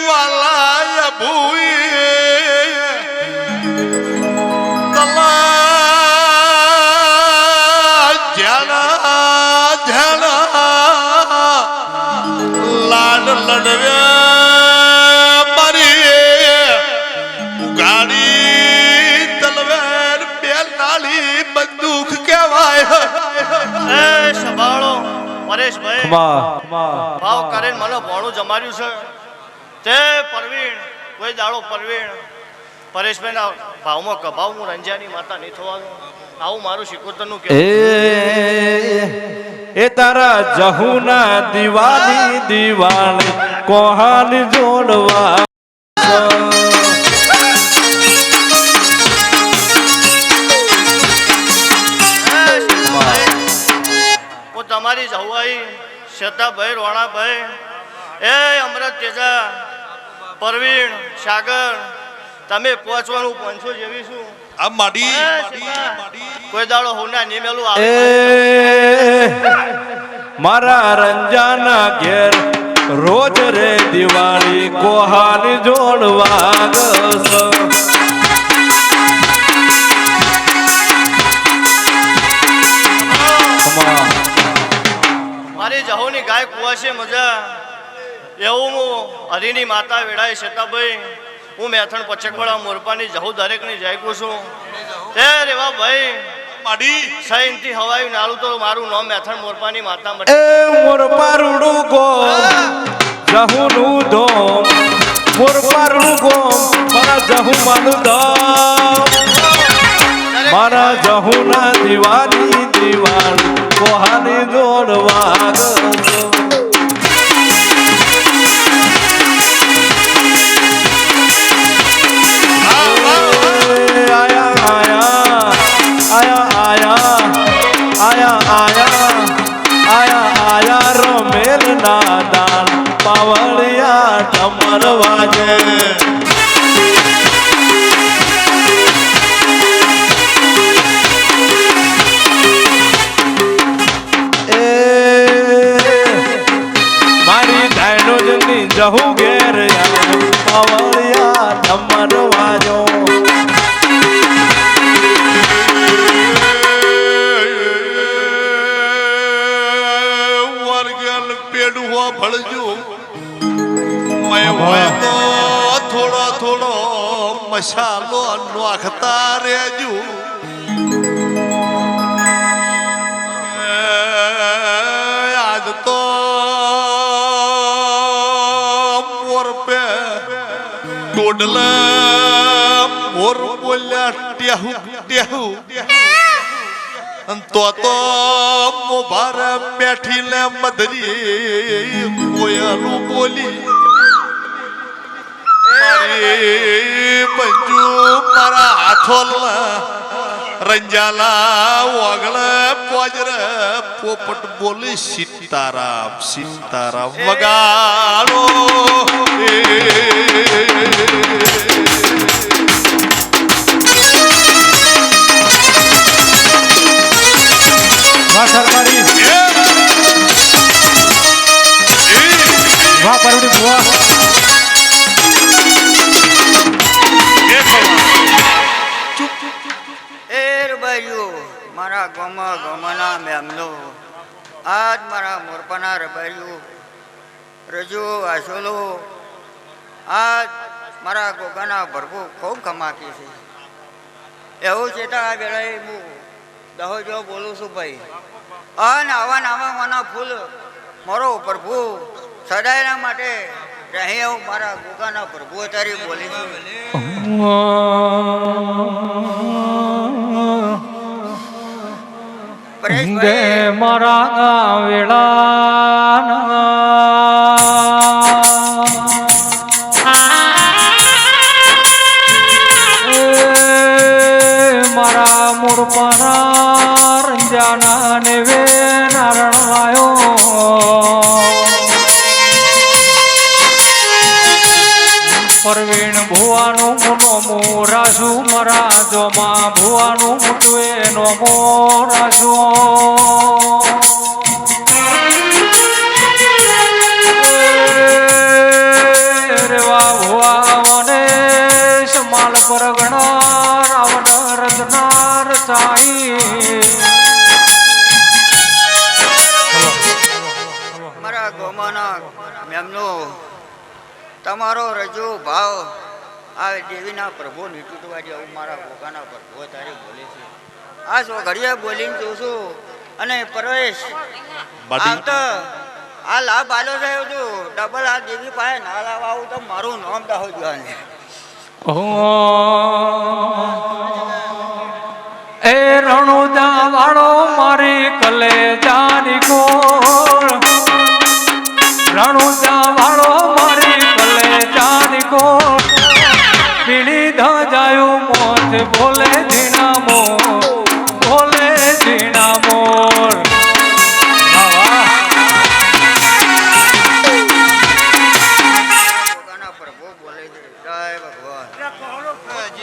વાલા ભૂઈ તલા પરેશભાઈ ભાવ કરીને મને ભોણું જમાડ્યું છે તે પરવીણ કોઈ દાડો પરેશભાઈના ભાવમાં કભાવ હું રંજાની માતા નહીં થવાનું આવું મારું શિકોતરનું કે એ તારા જહુના દિવાળી દિવાળી કોહાન જોડવા તમારી જવાઈ શતાભાઈ રોણાભાઈ એ અમરત તેજા પરવીણ સાગર તમે પહોંચવાનું પહોંચો જેવી શું આ માડી કોઈ દાડો હોના નિમેલું એ મારા રંજાના ઘેર રોજ રે દિવાળી કોહાન જોડવા ગસ મારી જહોની ગાય કુવાશે મજા એવું હું હરિની માતા વેળાએ શતાભાઈ હું મેથણ પચકવાળા મોરપાની જહુ દરેકની જાયકું છું તે રેવા ભાઈ માડી સૈનથી હવાયું નાળું તો મારું નામ મેથણ મોરપાની માતા એ મોરપારુડું ગોમ જહુનું ધોમ મોરપારુડું ગોમ મારા જહુ માનું ધોમ મારા જહુના દિવાળી દિવાળી કોહાની જોડવા ગસ આયા રમેલ ના દાન પાવળિયા ટમર વાગે એ મારી ધાયનો જની જહુ ઘેર પાવળિયા ટમર વાજો ભળજો મેં હોય તો થોડો થોડો મસાલો નાખતા રહેજો આજ તો મોર પે ટોડલા મોર બોલ્યા ટેહુ ટેહુ તો મોભાર બેઠી લે મધરી કોયલું બોલી મારી પંજુ મારા હાથોલા રંજાલા ઓગળ પોજર પોપટ બોલી સીતારામ સીતારામ વગાડો સરકારી વાહ પરવડી ભુવા મારા ગમના મેમનો આજ મારા મોરપાના રબારીઓ રજો આશોલો આજ મારા ગોગાના ભરપૂર ખૂબ કમાકી છે એવું છે તો આ વેળાએ હું દહો જો બોલું છું ભાઈ અને આવા નાવાના ફૂલ મારો પ્રભુ સદાયના માટે રહે એવું મારા ગોગાના પ્રભુ તારી બોલી છું દે મારા વેળા મારા મોરપાના રંજાના ને વે નારણ લાયો પરવીણ ભુવાનું નોમો રાસુ મારા જોમાં ભુવાનું મોટું એ નોમો રાસુ રેવા ભુવા મને સમાલ પરગણા રાવણ રત્નાર સાઈ મારા ગોમાના મેમનો તમારો રજો ભાવ આ દેવીના પ્રભુ નીટુટવા જેવું મારા ભોગાના પ્રભુ તારે બોલે છે આ સો ઘડિયા બોલીને જોઉં છું અને પ્રવેશ બાટી આવતા આ લાભ આલ્યો છે જો ડબલ આ દેવી પાસે ના લાવવા આવું તો મારું નામ દાહો જવાને એ રણુજા વાળો મારી કલેજાની ગોળ રણુજા વાળો મારી કલેજાની ગોળ પીળી ધજાયું મોત બોલે ઝીણા મોર બોલે ઝીણા મોર પોતાના પ્રભુ બોલે છે જય ભગવાન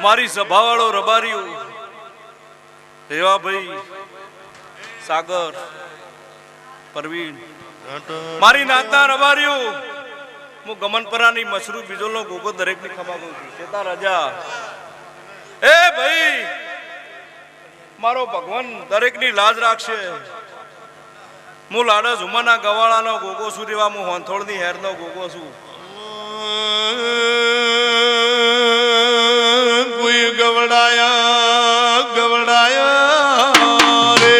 મારી સભાવાળો રબારીઓ એવા ભાઈ સાગર પરવીન મારી નાતના રબારીઓ હું ગમનપરાની મશરૂ બીજોલનો ગોગો દરેકની ખમા કહું છું શેતા રાજા એ ભાઈ મારો ભગવાન દરેકની લાજ રાખશે હું લાડસ ઉમાના ગવાળાનો ગોગો છું રેવા હું હોંથોળની હેરનો ગોગો છું કોઈ ગવડાયા રે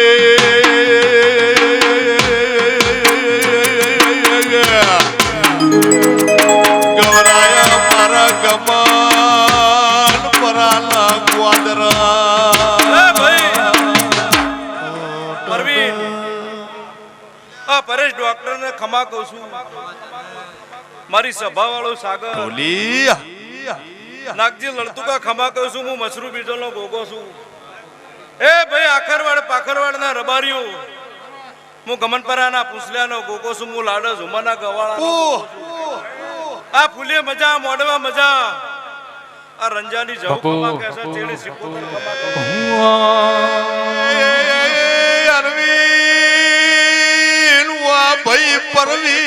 ગવડાયા મારા ગમાન પરાલા ગ્વાદરા પરવીન આ પરેશ ડોક્ટરને ખમા કહું છું મારી સભા વાળો સાગર બોલી નાગજી લડતુકા ખમા કહું છું હું મશરૂ બીજોનો ગોગો છું એ ભાઈ આખરવાડ પાખરવાડ ના રબારીઓ હું ગમનપરાના પૂંછલ્યાનો ગોગો છું હું લાડસ ઉમાના ગવાળા આ ફૂલે મજા મોડવા મજા આ રંજાની જવ ખમા કેસે ચેડી સિકોતર ખમા કહું અરવીન વા ભાઈ પરવીન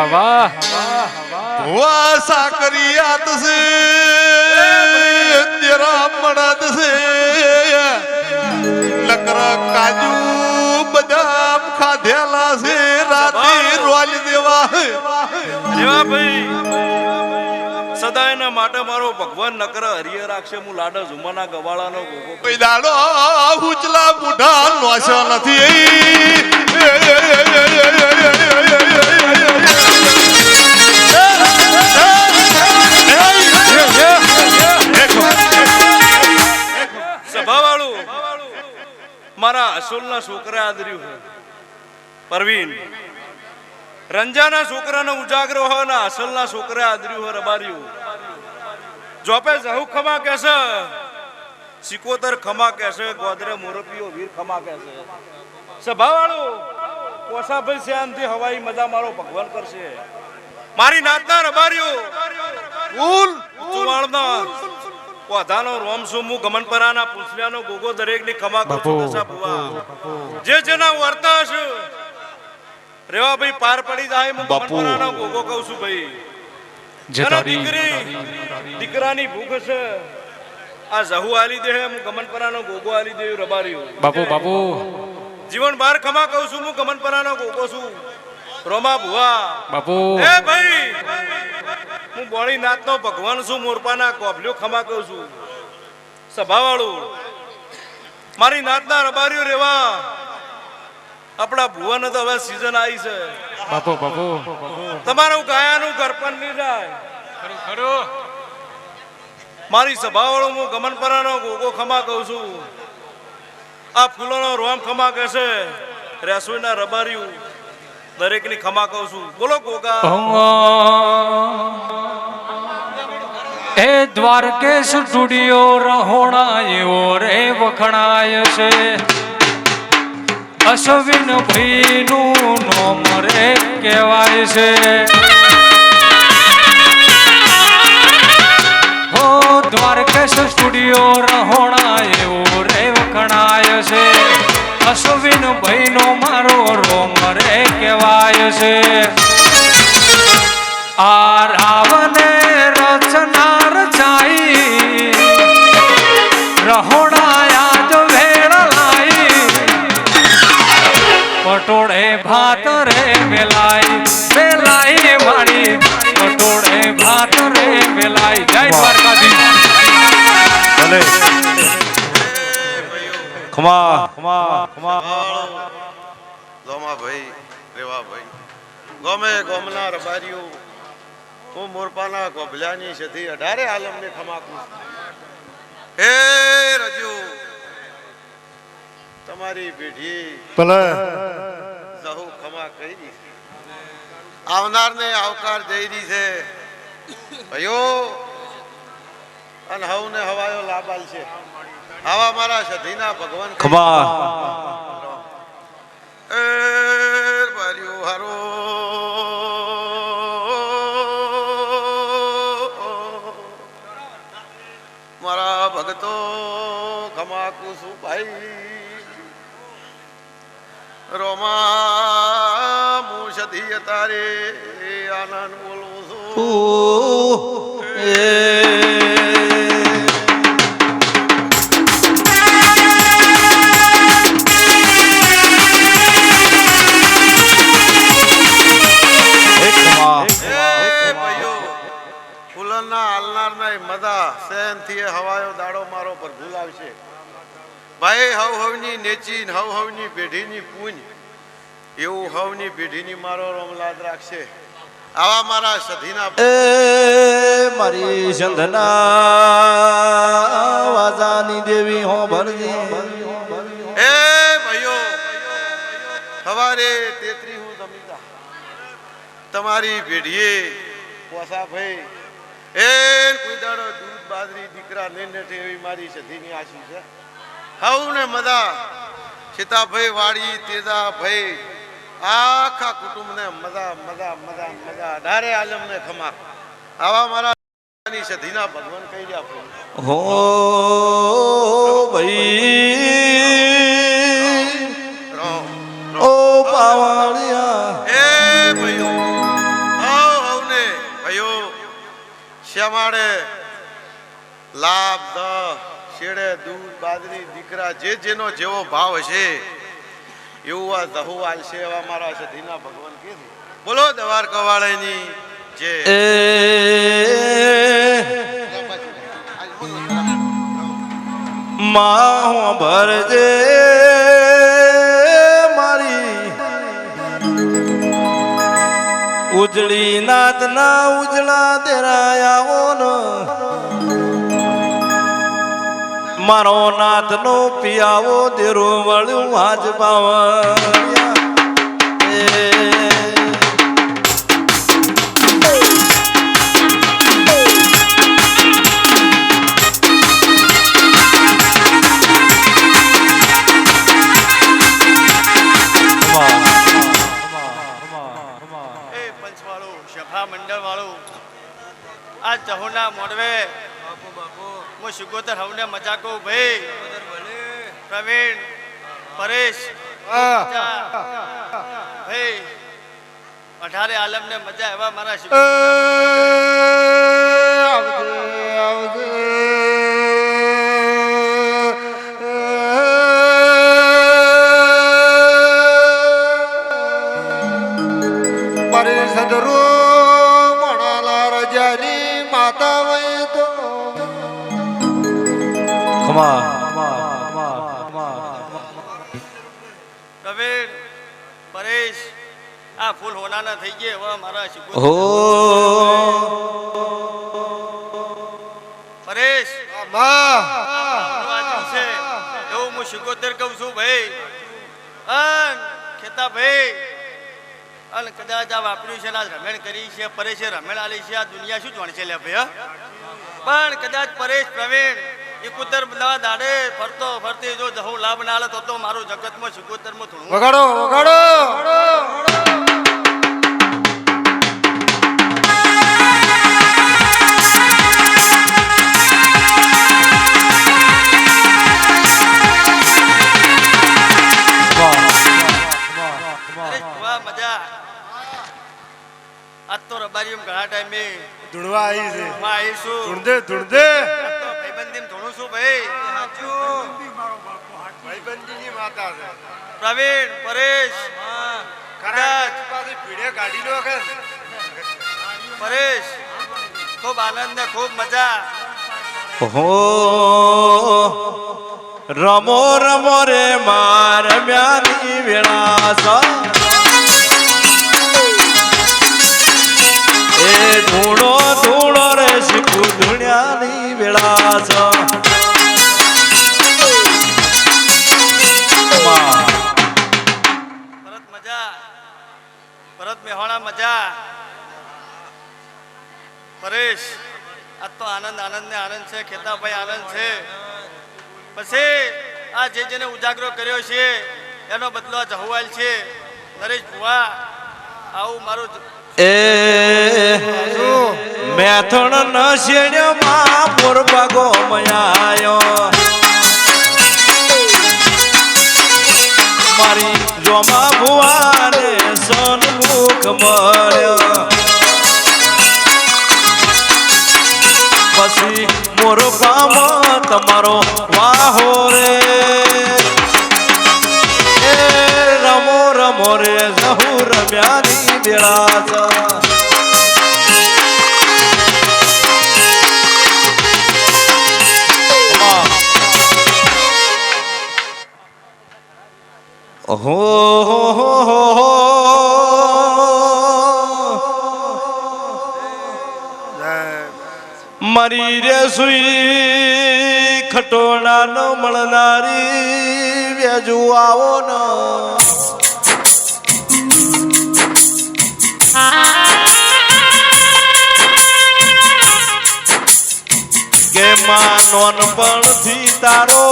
વાહ વા સાકરિયાત સે તેરા મડદ સે લકરા કાજુ બદામ ખાધેલા છે રાતી રોજ દેવા રેવા ભાઈ સદાયના માટે મારો ભગવાન નકર હરિય રાખશે હું લાડા ઝુમાના ગવાળાનો ગોગો કોઈ દાડો ઉચલા મુઢા નોશો નથી સભાવાળું મારા અસુલના છોકરા આદર્યું છે પરવીન રંજાના છોકરાનો ઉજાગરો હોય ને અસલના છોકરા આદર્યું હોય રબાર્યું જોપે જહુ ખમા કેસે સિકોતર ખમા કેસે ગોદરે મોરપીઓ વીર ખમા કેસે સભાવાળું કોસાભાઈ શ્યામથી હવાઈ મજા મારો ભગવાન કરશે મારી નાતના રબાર્યો ચુવાળના પોધાનો રોમ સુમુ ગમનપરાના પૂછલ્યાનો ગોગો દરેકની ખમા કરું દશા ભુવા જે જેના વર્તા છે રેવા ભાઈ પાર પડી જાય હું ગમનપરાનો ગોગો કહું છું ભાઈ જેના દીકરાની ભૂખ છે આ જહુ આલી દે હું ગમનપરાનો ગોગો આલી દે રબારીઓ બાપુ જીવન બાર ખમા કહું છું હું ગમનપરાનો ગોગો છું રોમા ભુવા બાપુ એ ભાઈ હું બોળી નાતનો ભગવાન છું મોરપાના કોભલ્યો ખમા કહું છું સભાવાળું મારી નાતના રબારીઓ રેવા આપણા ભુવાને તો હવે સીઝન આવી છે બાપુ તમારું ગાયાનું ગરપન નહીં જાય મારી સભાવાળો હું ગમનપરાનો ગોગો ખમા કહું છું. આ ફૂલોનો રોમ ખમા કહેશે, રેસોઈના રબાર્યું દરેકની ખમા કહું છું. બોલો ગોગા. એ દ્વારકેશ સ્ટુડિયો રહોણા એવો રે વખણાય છે. અશ્વિન ભાઈ નું નોમ રે કહેવાય છે. હો દ્વારકેશ સ્ટુડિયો રહોણા એવો રે વખણાય છે. અશ્વિન ભાઈ નો મારો રોમ રે કહેવાય છે. આ રાવને રચના રચાઈ રહોણા યાદ વેળ લાઈ પટોળે ભાત રે વેલાઈ વેલાઈ મારી પટોળે ભાત રે વેલાઈ. જય દ્વારકાધીશ. ભલે ખમા ખમા ખમા. લોમા ભાઈ રેવા ભાઈ ગોમે ગોમના રબારીઓ હું મોરપાના ગોભલાની સધી 18 આલમને ખમાકું. હે રજુ તમારી પેઢી ભલે જહુ ખમા કહી દી આવનારને આવકાર જઈ દી છે ભયો અને હવને હવાયો લાબાલ છે. આવા મારા સધીના ભગવાન ખમા. એ બારીઓ હારો મારા ભગતો ખમાકુ છું ભાઈ. રોમા હું સધી તારે આનંદ બોલું છું. હવાયો દાડો મારો પર ભૂલાવશે ભાઈ. હવ હવની નેચી હવ હવની પેઢીની પૂંજ એવું હવની પેઢીની મારો રોમલાદ રાખશે. આવા મારા સધીના એ મારી સંધના વાજાની દેવી હો ભરજી. એ ભાઈઓ સવારે 33 હું જમીતા તમારી પેઢીએ પોસા ભાઈ એ કોઈ દાડો દૂધ બાજરી દીકરા ને એવી મારી સધીની આશી છે. હવને મદા સીતાભાઈ વાડી તેજાભાઈ આખા કુટુંબને મજા મજા મજા મજા 18 આલમને ખમા. આવા મારા સધીના ભગવાન કહી રહ્યા હો ભાઈ ઓ પાવાળિયા. એ ભાઈઓ હવને ભાઈઓ શ્યામાડે લાભ દ શેડે દૂધ બાજરી દીકરા જે જેનો જેવો ભાવ હશે એવું આ દહુ આલશે. એવા મારા સધીના ભગવાન કે બોલો દ્વારકા વાળાની જે માં ભરજે મારી ઉજળી નાત ના ઉજળા દેરાયા ને મારો નાથ નો પિયાવો દેરો વળ્યું આજ પાવળિયા. મંડળ વાળું આ જહોના મોડવે હું શિકોતર હવને મજાકો ભાઈ પ્રવીણ પરેશ ભાઈ 18 આલમને મજા એવા મારા સદરો મણાલા રજાની માતા વય તો પ્રવીણ પરેશ આ ફૂલ હોનાના થઈ ગયા એવા મારા હો પરેશ એવું હું શિકોતર કહું છું ભાઈ. અન ખેતા ભાઈ અને કદાચ આ વાપર્યું છે આજ રમેણ કરી છે પરેશ રમેણ આલી છે આ દુનિયા શું જાણે છે લે ભાઈ. પણ કદાચ પરેશ પ્રવીણ એકોતર બધા દાડે ફરતો ફરતી જો જહુ લાભ ના આલે તો મારું જગતમાં શિકોતરમાં થોડું વગાડો વગાડો મજા. આજ તો રબારી ઘણા ટાઈમે ધૂળવા આવી છે આવીશું ધૂળદે ધૂળદે ભાઈબંધી ધોણું છું ભાઈ. ભાઈબંધીની માતા છે પ્રવીણ પરેશ કદાચ પીડે કાઢી લો કે પરેશ ખૂબ આનંદ ને ખૂબ મજા. હો રમો રમો રે માર રમ્યાની વેળા એ ધૂળો ધૂળો રે શીખુ ધૂણ્યાની વેળા ભરત મજા ભરત મેહોણા મજા. પરેશ આ તો આનંદ આનંદ ને આનંદ છે. ખેતાભાઈ આનંદ છે. પછી આ જેને ઉજાગરો કર્યો છે એનો બદલો જહુવાલ છે. નરેશ ભુવા આવું મારું એ મેથણ ન શેણ્યમાં મોરબાગો મયાયો મારી જોમા ભુવાને સન્મુખ મળ્યો પછી મોરબામાં તમારો વાહો રે એ રમો રમો રે જહુ રમ્યાની બેળા હો મારી રે સુઈ ખટોણા ન મળનારી વેજુ આવો ન કે માં નોનપણથી તારો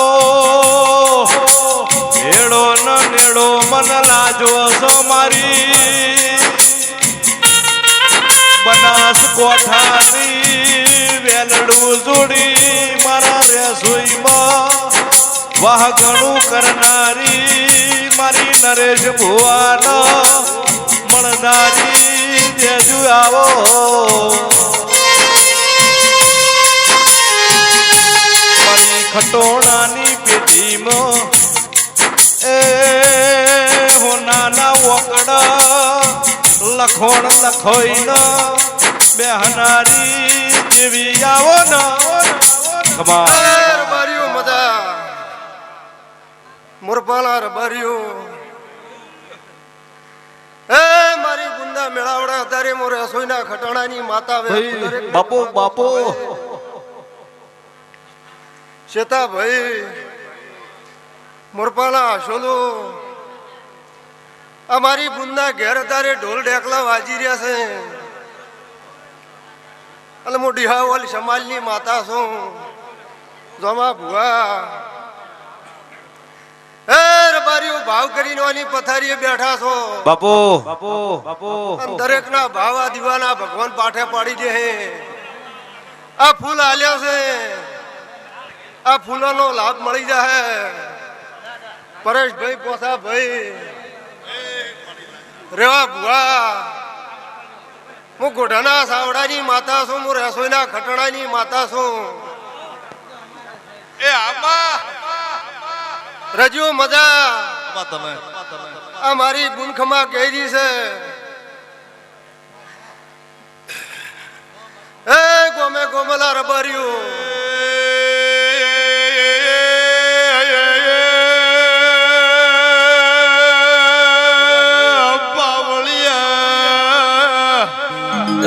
હેડો ન નેડો મન લાજો છો મારી બનાસ કોઠાની વેલડું જોડી મારા રસોઈમાં વાહ ઘણું કરનારી મારી નરેશ ભુવાન મળનારી જેજુ આવો મારી ખટોણાની પેટીમાં એ હો નાના ઓકડા લખોણ લખોઈ ન બેહનારી જેવી આવો ન રબારીઓ મજા મોરપાલા રબારીઓ એ મારી ગુંદા મેળાવડા અત્યારે મોરે રસોઈના ખટાણાની માતા બાપુ બાપુ શેતા ભાઈ મોરપાલા આશોલો અમારી બુંદા ઘેર અત્યારે ઢોલ ઢેકલા વાજી રહ્યા છે એટલે હું ડિહાવલ સમાજની માતા છું જોમા ભુવા એ રબારીઓ ભાવ કરીને ઓની પથારીએ બેઠા છો બાપુ બાપુ બાપુ દરેક ના ભાવ આ દીવાના ભગવાન પાઠે પાડી દે હે આ ફૂલ આલ્યા છે આ ફૂલોનો લાભ મળી જાય પરેશભાઈ પોસા ભાઈ રેવા ભુવા હું ગોઢાના સાવડાની માતા છું હું રસોઈના ખટણાની માતા છું એ આમાં રજુ મજા તમે આ મારી બુનખમાં કેરી છે એ ગોમે ગોમલા રબાર્યું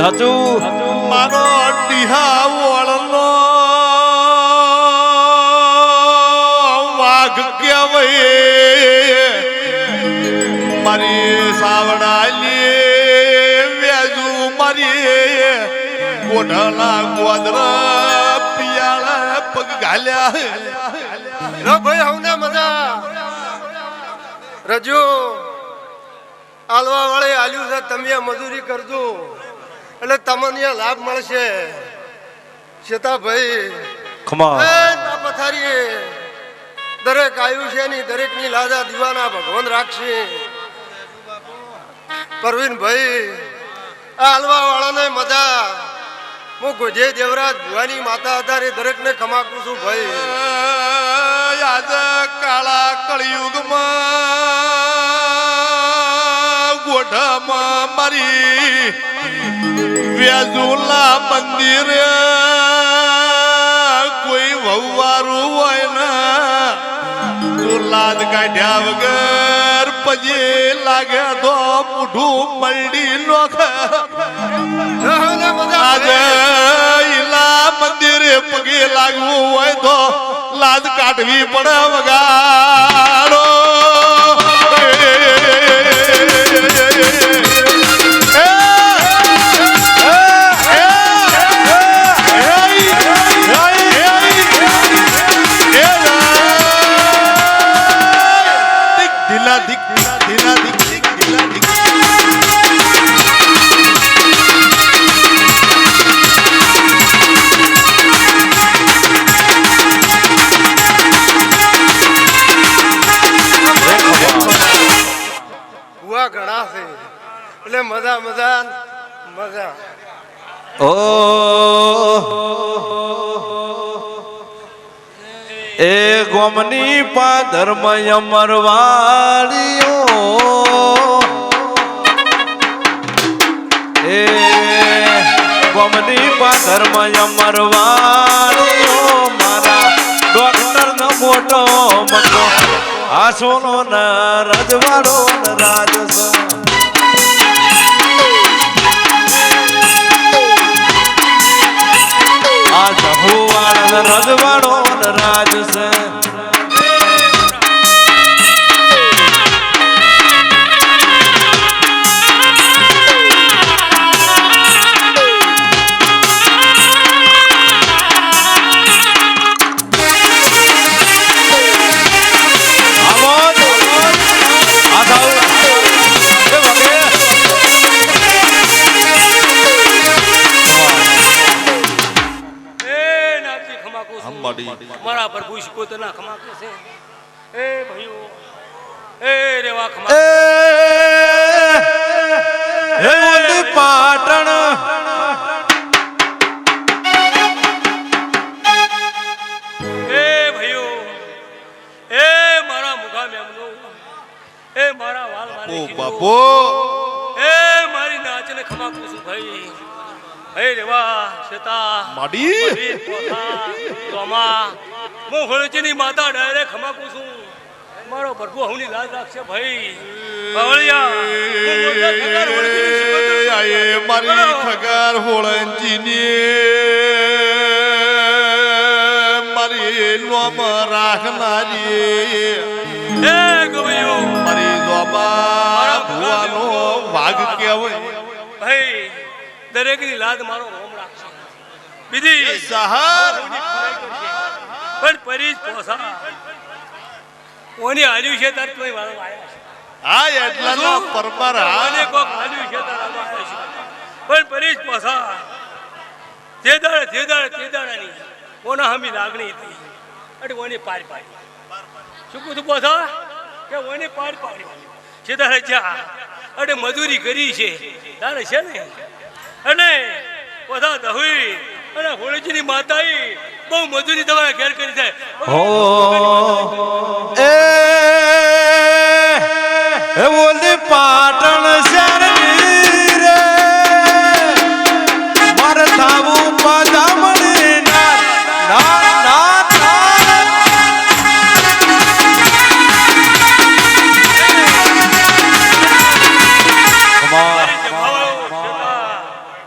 હજુ મારો ડીહા વળનો પિત્તળના ગોદર પિયાળા પગ ઘાલ્યા રો ભાઈ હવને મજા રજુ આલવા વાળે આલ્યું છે તમે મજૂરી કરજો એટલે તમને લાભ મળશે શેતાભાઈ ખમા પથારી દરેક આયુષ્યની દરેક ની લાજા દીવાના ભગવાન રાખશે પરવીનભાઈ આ હલવા વાળાને મજા હું ગોજે દેવરાજ ભુવાની માતા હતા એ દરેક ને ખમાકું છું ભાઈ આજ કાળા કળિયુગમાં ગોઢામાં મારી વ્યાજુલા મંદિર કોઈ વહુવારું હોય ને તો લાદ કાઢ્યા વગર પછી લાગે તો મૂઠું મરડી નોખ આજે ઈલા મંદિરે પગે લાગવું હોય તો લાદ કાઢવી પડે વગાડો ભુવા ઘણા છે એટલે મજા મજા મજા ઓ એ ગોમની પાધર્મ અમરવાળીઓ એ ગોમની પાધર્મ અમરવાળીઓ મારા ડોક્ટર નો મોટો મતો આ સોનો ના રજવાડો રાજસ આ જહુવાડ રજવાડો રાજસ મારા પ્રભુ શિકોતરના ખમાકે છે એ ભાઈઓ એ રેવા ખમા હે ઓલી પાટણ એ ભાઈઓ એ મારા મુખા મેમનો એ મારા વાલ મારે ઓ બાપો એ મારી નાચને ખમાકું છું ભાઈ હે રેવા શેતા માડી તોમા હું હોળચીની માતા ડાયરેક્ટ ખમાકું છું મારો પ્રભુ હવની લાજ રાખશે ભાઈ આયે મારી ખગાર હોળંજીની મારી લોમ રાખનારી એ ગવૈયો મારી લોમા ભુવાનો વાઘ કહેવાય ભાઈ દરેકની લાજ મારો રોમ રાખશે બીજી સહાર પણ પરીજ પોસા ઓની હાલ્યું છે તાર તોય વાળો આવ્યા છે આ એટલાના પરમાર ઓને કોક હાલ્યું છે તાર આવ્યા છે પણ પરીજ પોસા તે દાડાની ઓના હમી લાગણી હતી અરે ઓની પાર પાડી શું કીધું પોસા કે ઓની પાર પાડી છે તારે જા અરે મજૂરી કરી છે તારે છે ને અને પોસા દહુઈ અને હોળીજીની માતાઈ બહુ મજૂરી તમારા ઘેર કરી છે હો એ ઓલી પાટણ શહેરની રે મારે થાવું પદામણી ના ના ના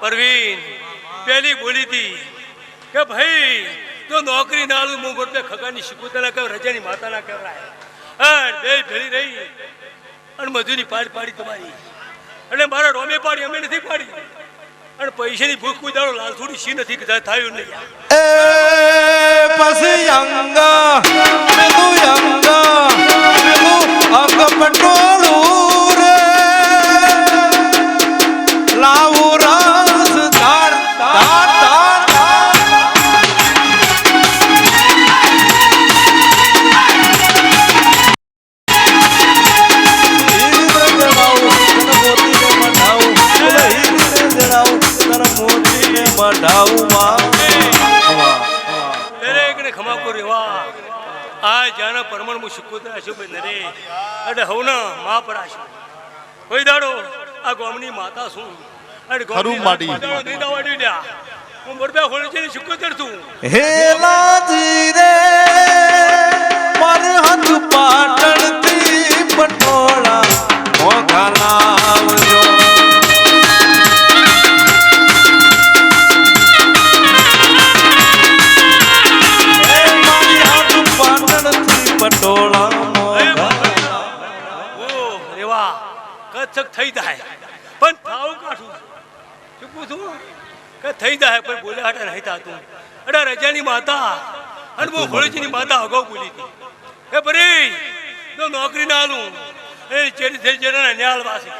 પરવીન પેલી બોલી હતી કે ભાઈ તો નોકરી ના આલું હું ગોટલે ખગાની શિકુતના કહેવાય રજાની માતાના કહેવાય અને બે ભેળી રહી અને મજૂરી પાડી તમારી એટલે મારા રોમે પાડી અમે નથી પાડી અને પૈસાની ભૂખ કોઈ દાડો લાલ થોડી સી નથી કે થયું નહીં એ પછી અંગ પેલું અંગ પટોળું રે લાવું રસ ધાર ધાર ધાર દરેકને ખમાકો રેવા આ જાના પરમણ હું શીખવતા હશું ભાઈ નરે એટલે હવના મા પર આશું કોઈ દાડો આ ગામની માતા છું અને ખરું માડી. હું બરબે હોળી છે શીખવતર છું હેલાજી રે મારે હાથ પાટણથી પટોળા મોઘા લાવજો હે મારી હાથ પાટણથી પટોળા મોઘા ઓ રેવા કચ્છક થઈ જાય પણ થાવ કાઠું ચૂકું છું કે થઈ જાય પણ બોલે હાટે નહીં થતું અડા રજાની માતા અને બહુ હોળીજીની માતા અગાઉ બોલી હતી હે પરી તો નોકરી ના આલું એ ચેરી થઈ જણા ન્યાલ વાસી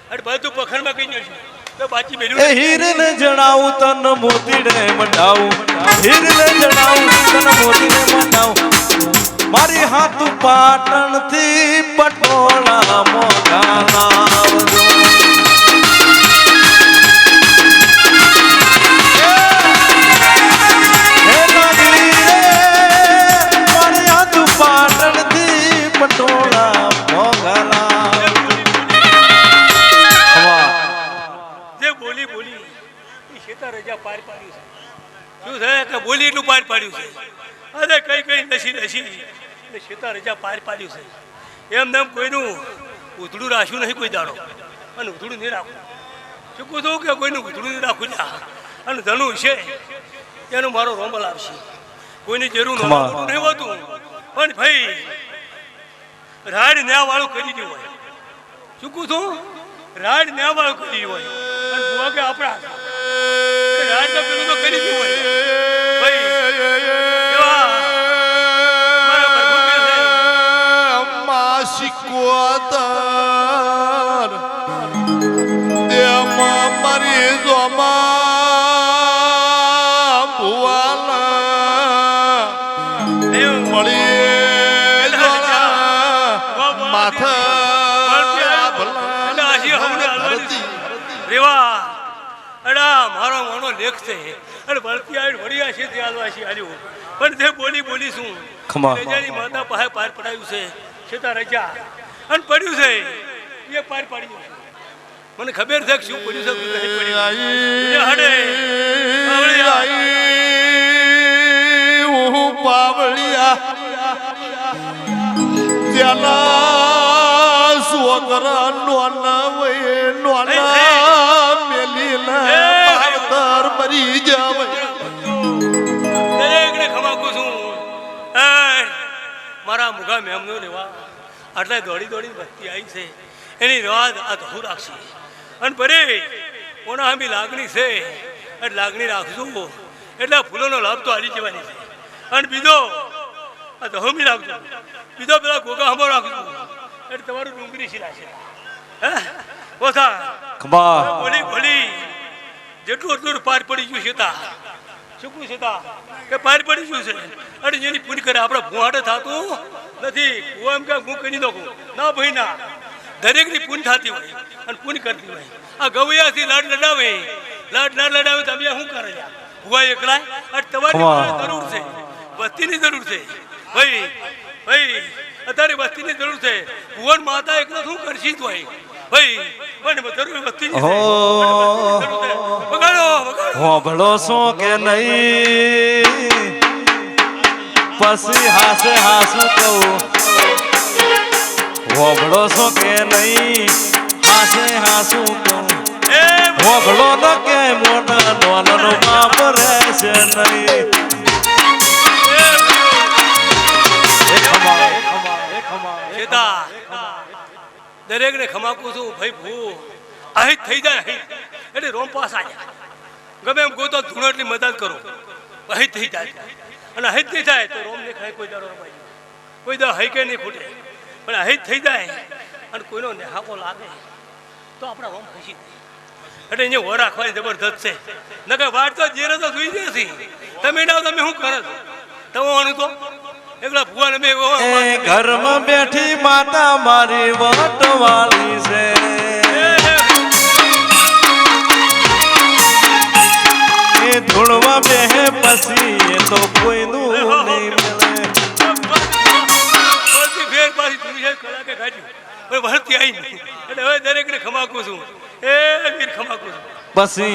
અને બધું પખણમાં કઈ નશું તો બાકી એ મેળ્યું હીરને જણાવું તન મોતીડે મંડાવું હીરને જણાવું તન મોતીડે મંડાવું મારી હાથ પાટણથી પટોળા મોઘા લાવજો હે નાગરી રે મારી હાથ પાટણથી પટોળા મોઘા લાવજો જે બોલી બોલી એ શેતા રજા પાર પાડ્યું છે શું છે કે બોલી એટલું પાર પાડ્યું છે અરે કઈ કઈ નસી નસી ને શેતા રજા પાર પાડ્યું છે એમ નામ કોઈનું ઉધડું રાખ્યું નહીં કોઈ દાડો અને ઉધડું નહીં રાખવું શું કહું છું કે કોઈનું ઉધડું નહીં રાખવું જા અને ધનું છે એનું મારો રોમલ આવશે કોઈની જરૂર નહીં હોતું પણ ભાઈ રાડ ન્યા વાળું કરી દઉં હોય શું કહું છું રાડ ન્યા વાળું કરી હોય અને બુઆ કે આપણા રાડ તો પેલું તો કરી દઉં હોય ભાઈ એવા મારા પ્રભુ કે છે માસિકોતર દેમાં મારી જોમાં ભુવાલા એવું મળી જોડા માથા રેવા અડા મારો મોનો લેખ છે અને ભરતી આવી વડિયા છે તે આલવાસી આલ્યું પણ તે બોલી બોલી શું ખમા. રજાની માતા પાસે પાર પડાયું છે છેતા રજા અને પડ્યું છે એ પાર પાડ્યું છે મને ખબર છે કે શું પડ્યું છે શું નહીં પડ્યું હડે પાવળિયા ત્યાંના સોગરા નોના વયે નોના મેલીના માતર મરી જાવે દરેકને ખમાકું છું એ મારા મુગા મેમનો રેવા આટલા દોડી દોડી ભક્તિ આવી છે એની રાત આ ધહુ રાખશે અને પરે કોના આમી લાગણી છે એટલે લાગણી રાખશું એટલે ફૂલોનો લાભ તો હારી જવાની છે અને બીજો આ ધહોમી રાખજો બીજો પેલા ગોગા હમો રાખજો એટલે તમારું ડુંગળી શિલાશે હે ઓછા ખમા બોલી બોલી જેટલું એટલું પાર પડી ગયું છે તા શું છે તા કે પાર પડી ગયું છે અને જેની પૂરી કરે આપણે ભૂહાડે થતું નથી હું એમ કે હું કરી નાખું ના ભાઈ ના દરેકની પૂન થતી હોય અને પૂન કરતી હોય આ ગવૈયાથી લાડ લડાવે તમે શું કરે ભૂવા એકલા અને તમારી જરૂર છે વસ્તીની જરૂર છે ભાઈ ભાઈ અત્યારે વસ્તીની જરૂર છે ભુવન માતા એકલા શું કરશી તું ભાઈ પણ જરૂર વસ્તીની છે વગાડો હોભળો શું કે નહીં પછી હાસે હાસું કહું હોભળો શું કે નહીં હાસે હાસું કહું એ હોભળો ન કે મોટા નોનનો બાપ રહેશે નહીં દરેક ને ખમાકું છું ભાઈ ભૂ અહીં થઈ જાય અહીં એટલે રોમ પાસ આવ્યા ગમે એમ ગોતો ધૂણો એટલી મદદ કરો અહીં થઈ જાય અને અહીં થઈ જાય તો રોમ ને ખાય કોઈ દાડો રમાય કોઈ દાડો હઈ કે નહીં ખૂટે પણ અહીં થઈ જાય અને કોઈનો નેહાકો લાગે તો આપણા રોમ ખુશી એટલે અહીંયા હો રાખવાની જબરદસ્ત છે નકર વાત તો જે તો સુઈ જશે તમે ના તમે શું કરો તમારું તો એકલા ભુવાને બે એ ઘરમાં બેઠી માતા મારી વટવાળી છે એ ધૂળમાં બેહે પછી એ તો કોઈનું નહીં મળે ફેર પાછી તું કલાકે કાઢ્યું પણ ભરતી આવી નહીં એટલે હવે દરેકને ખમાકું છું એ વીર ખમાકું છું પછી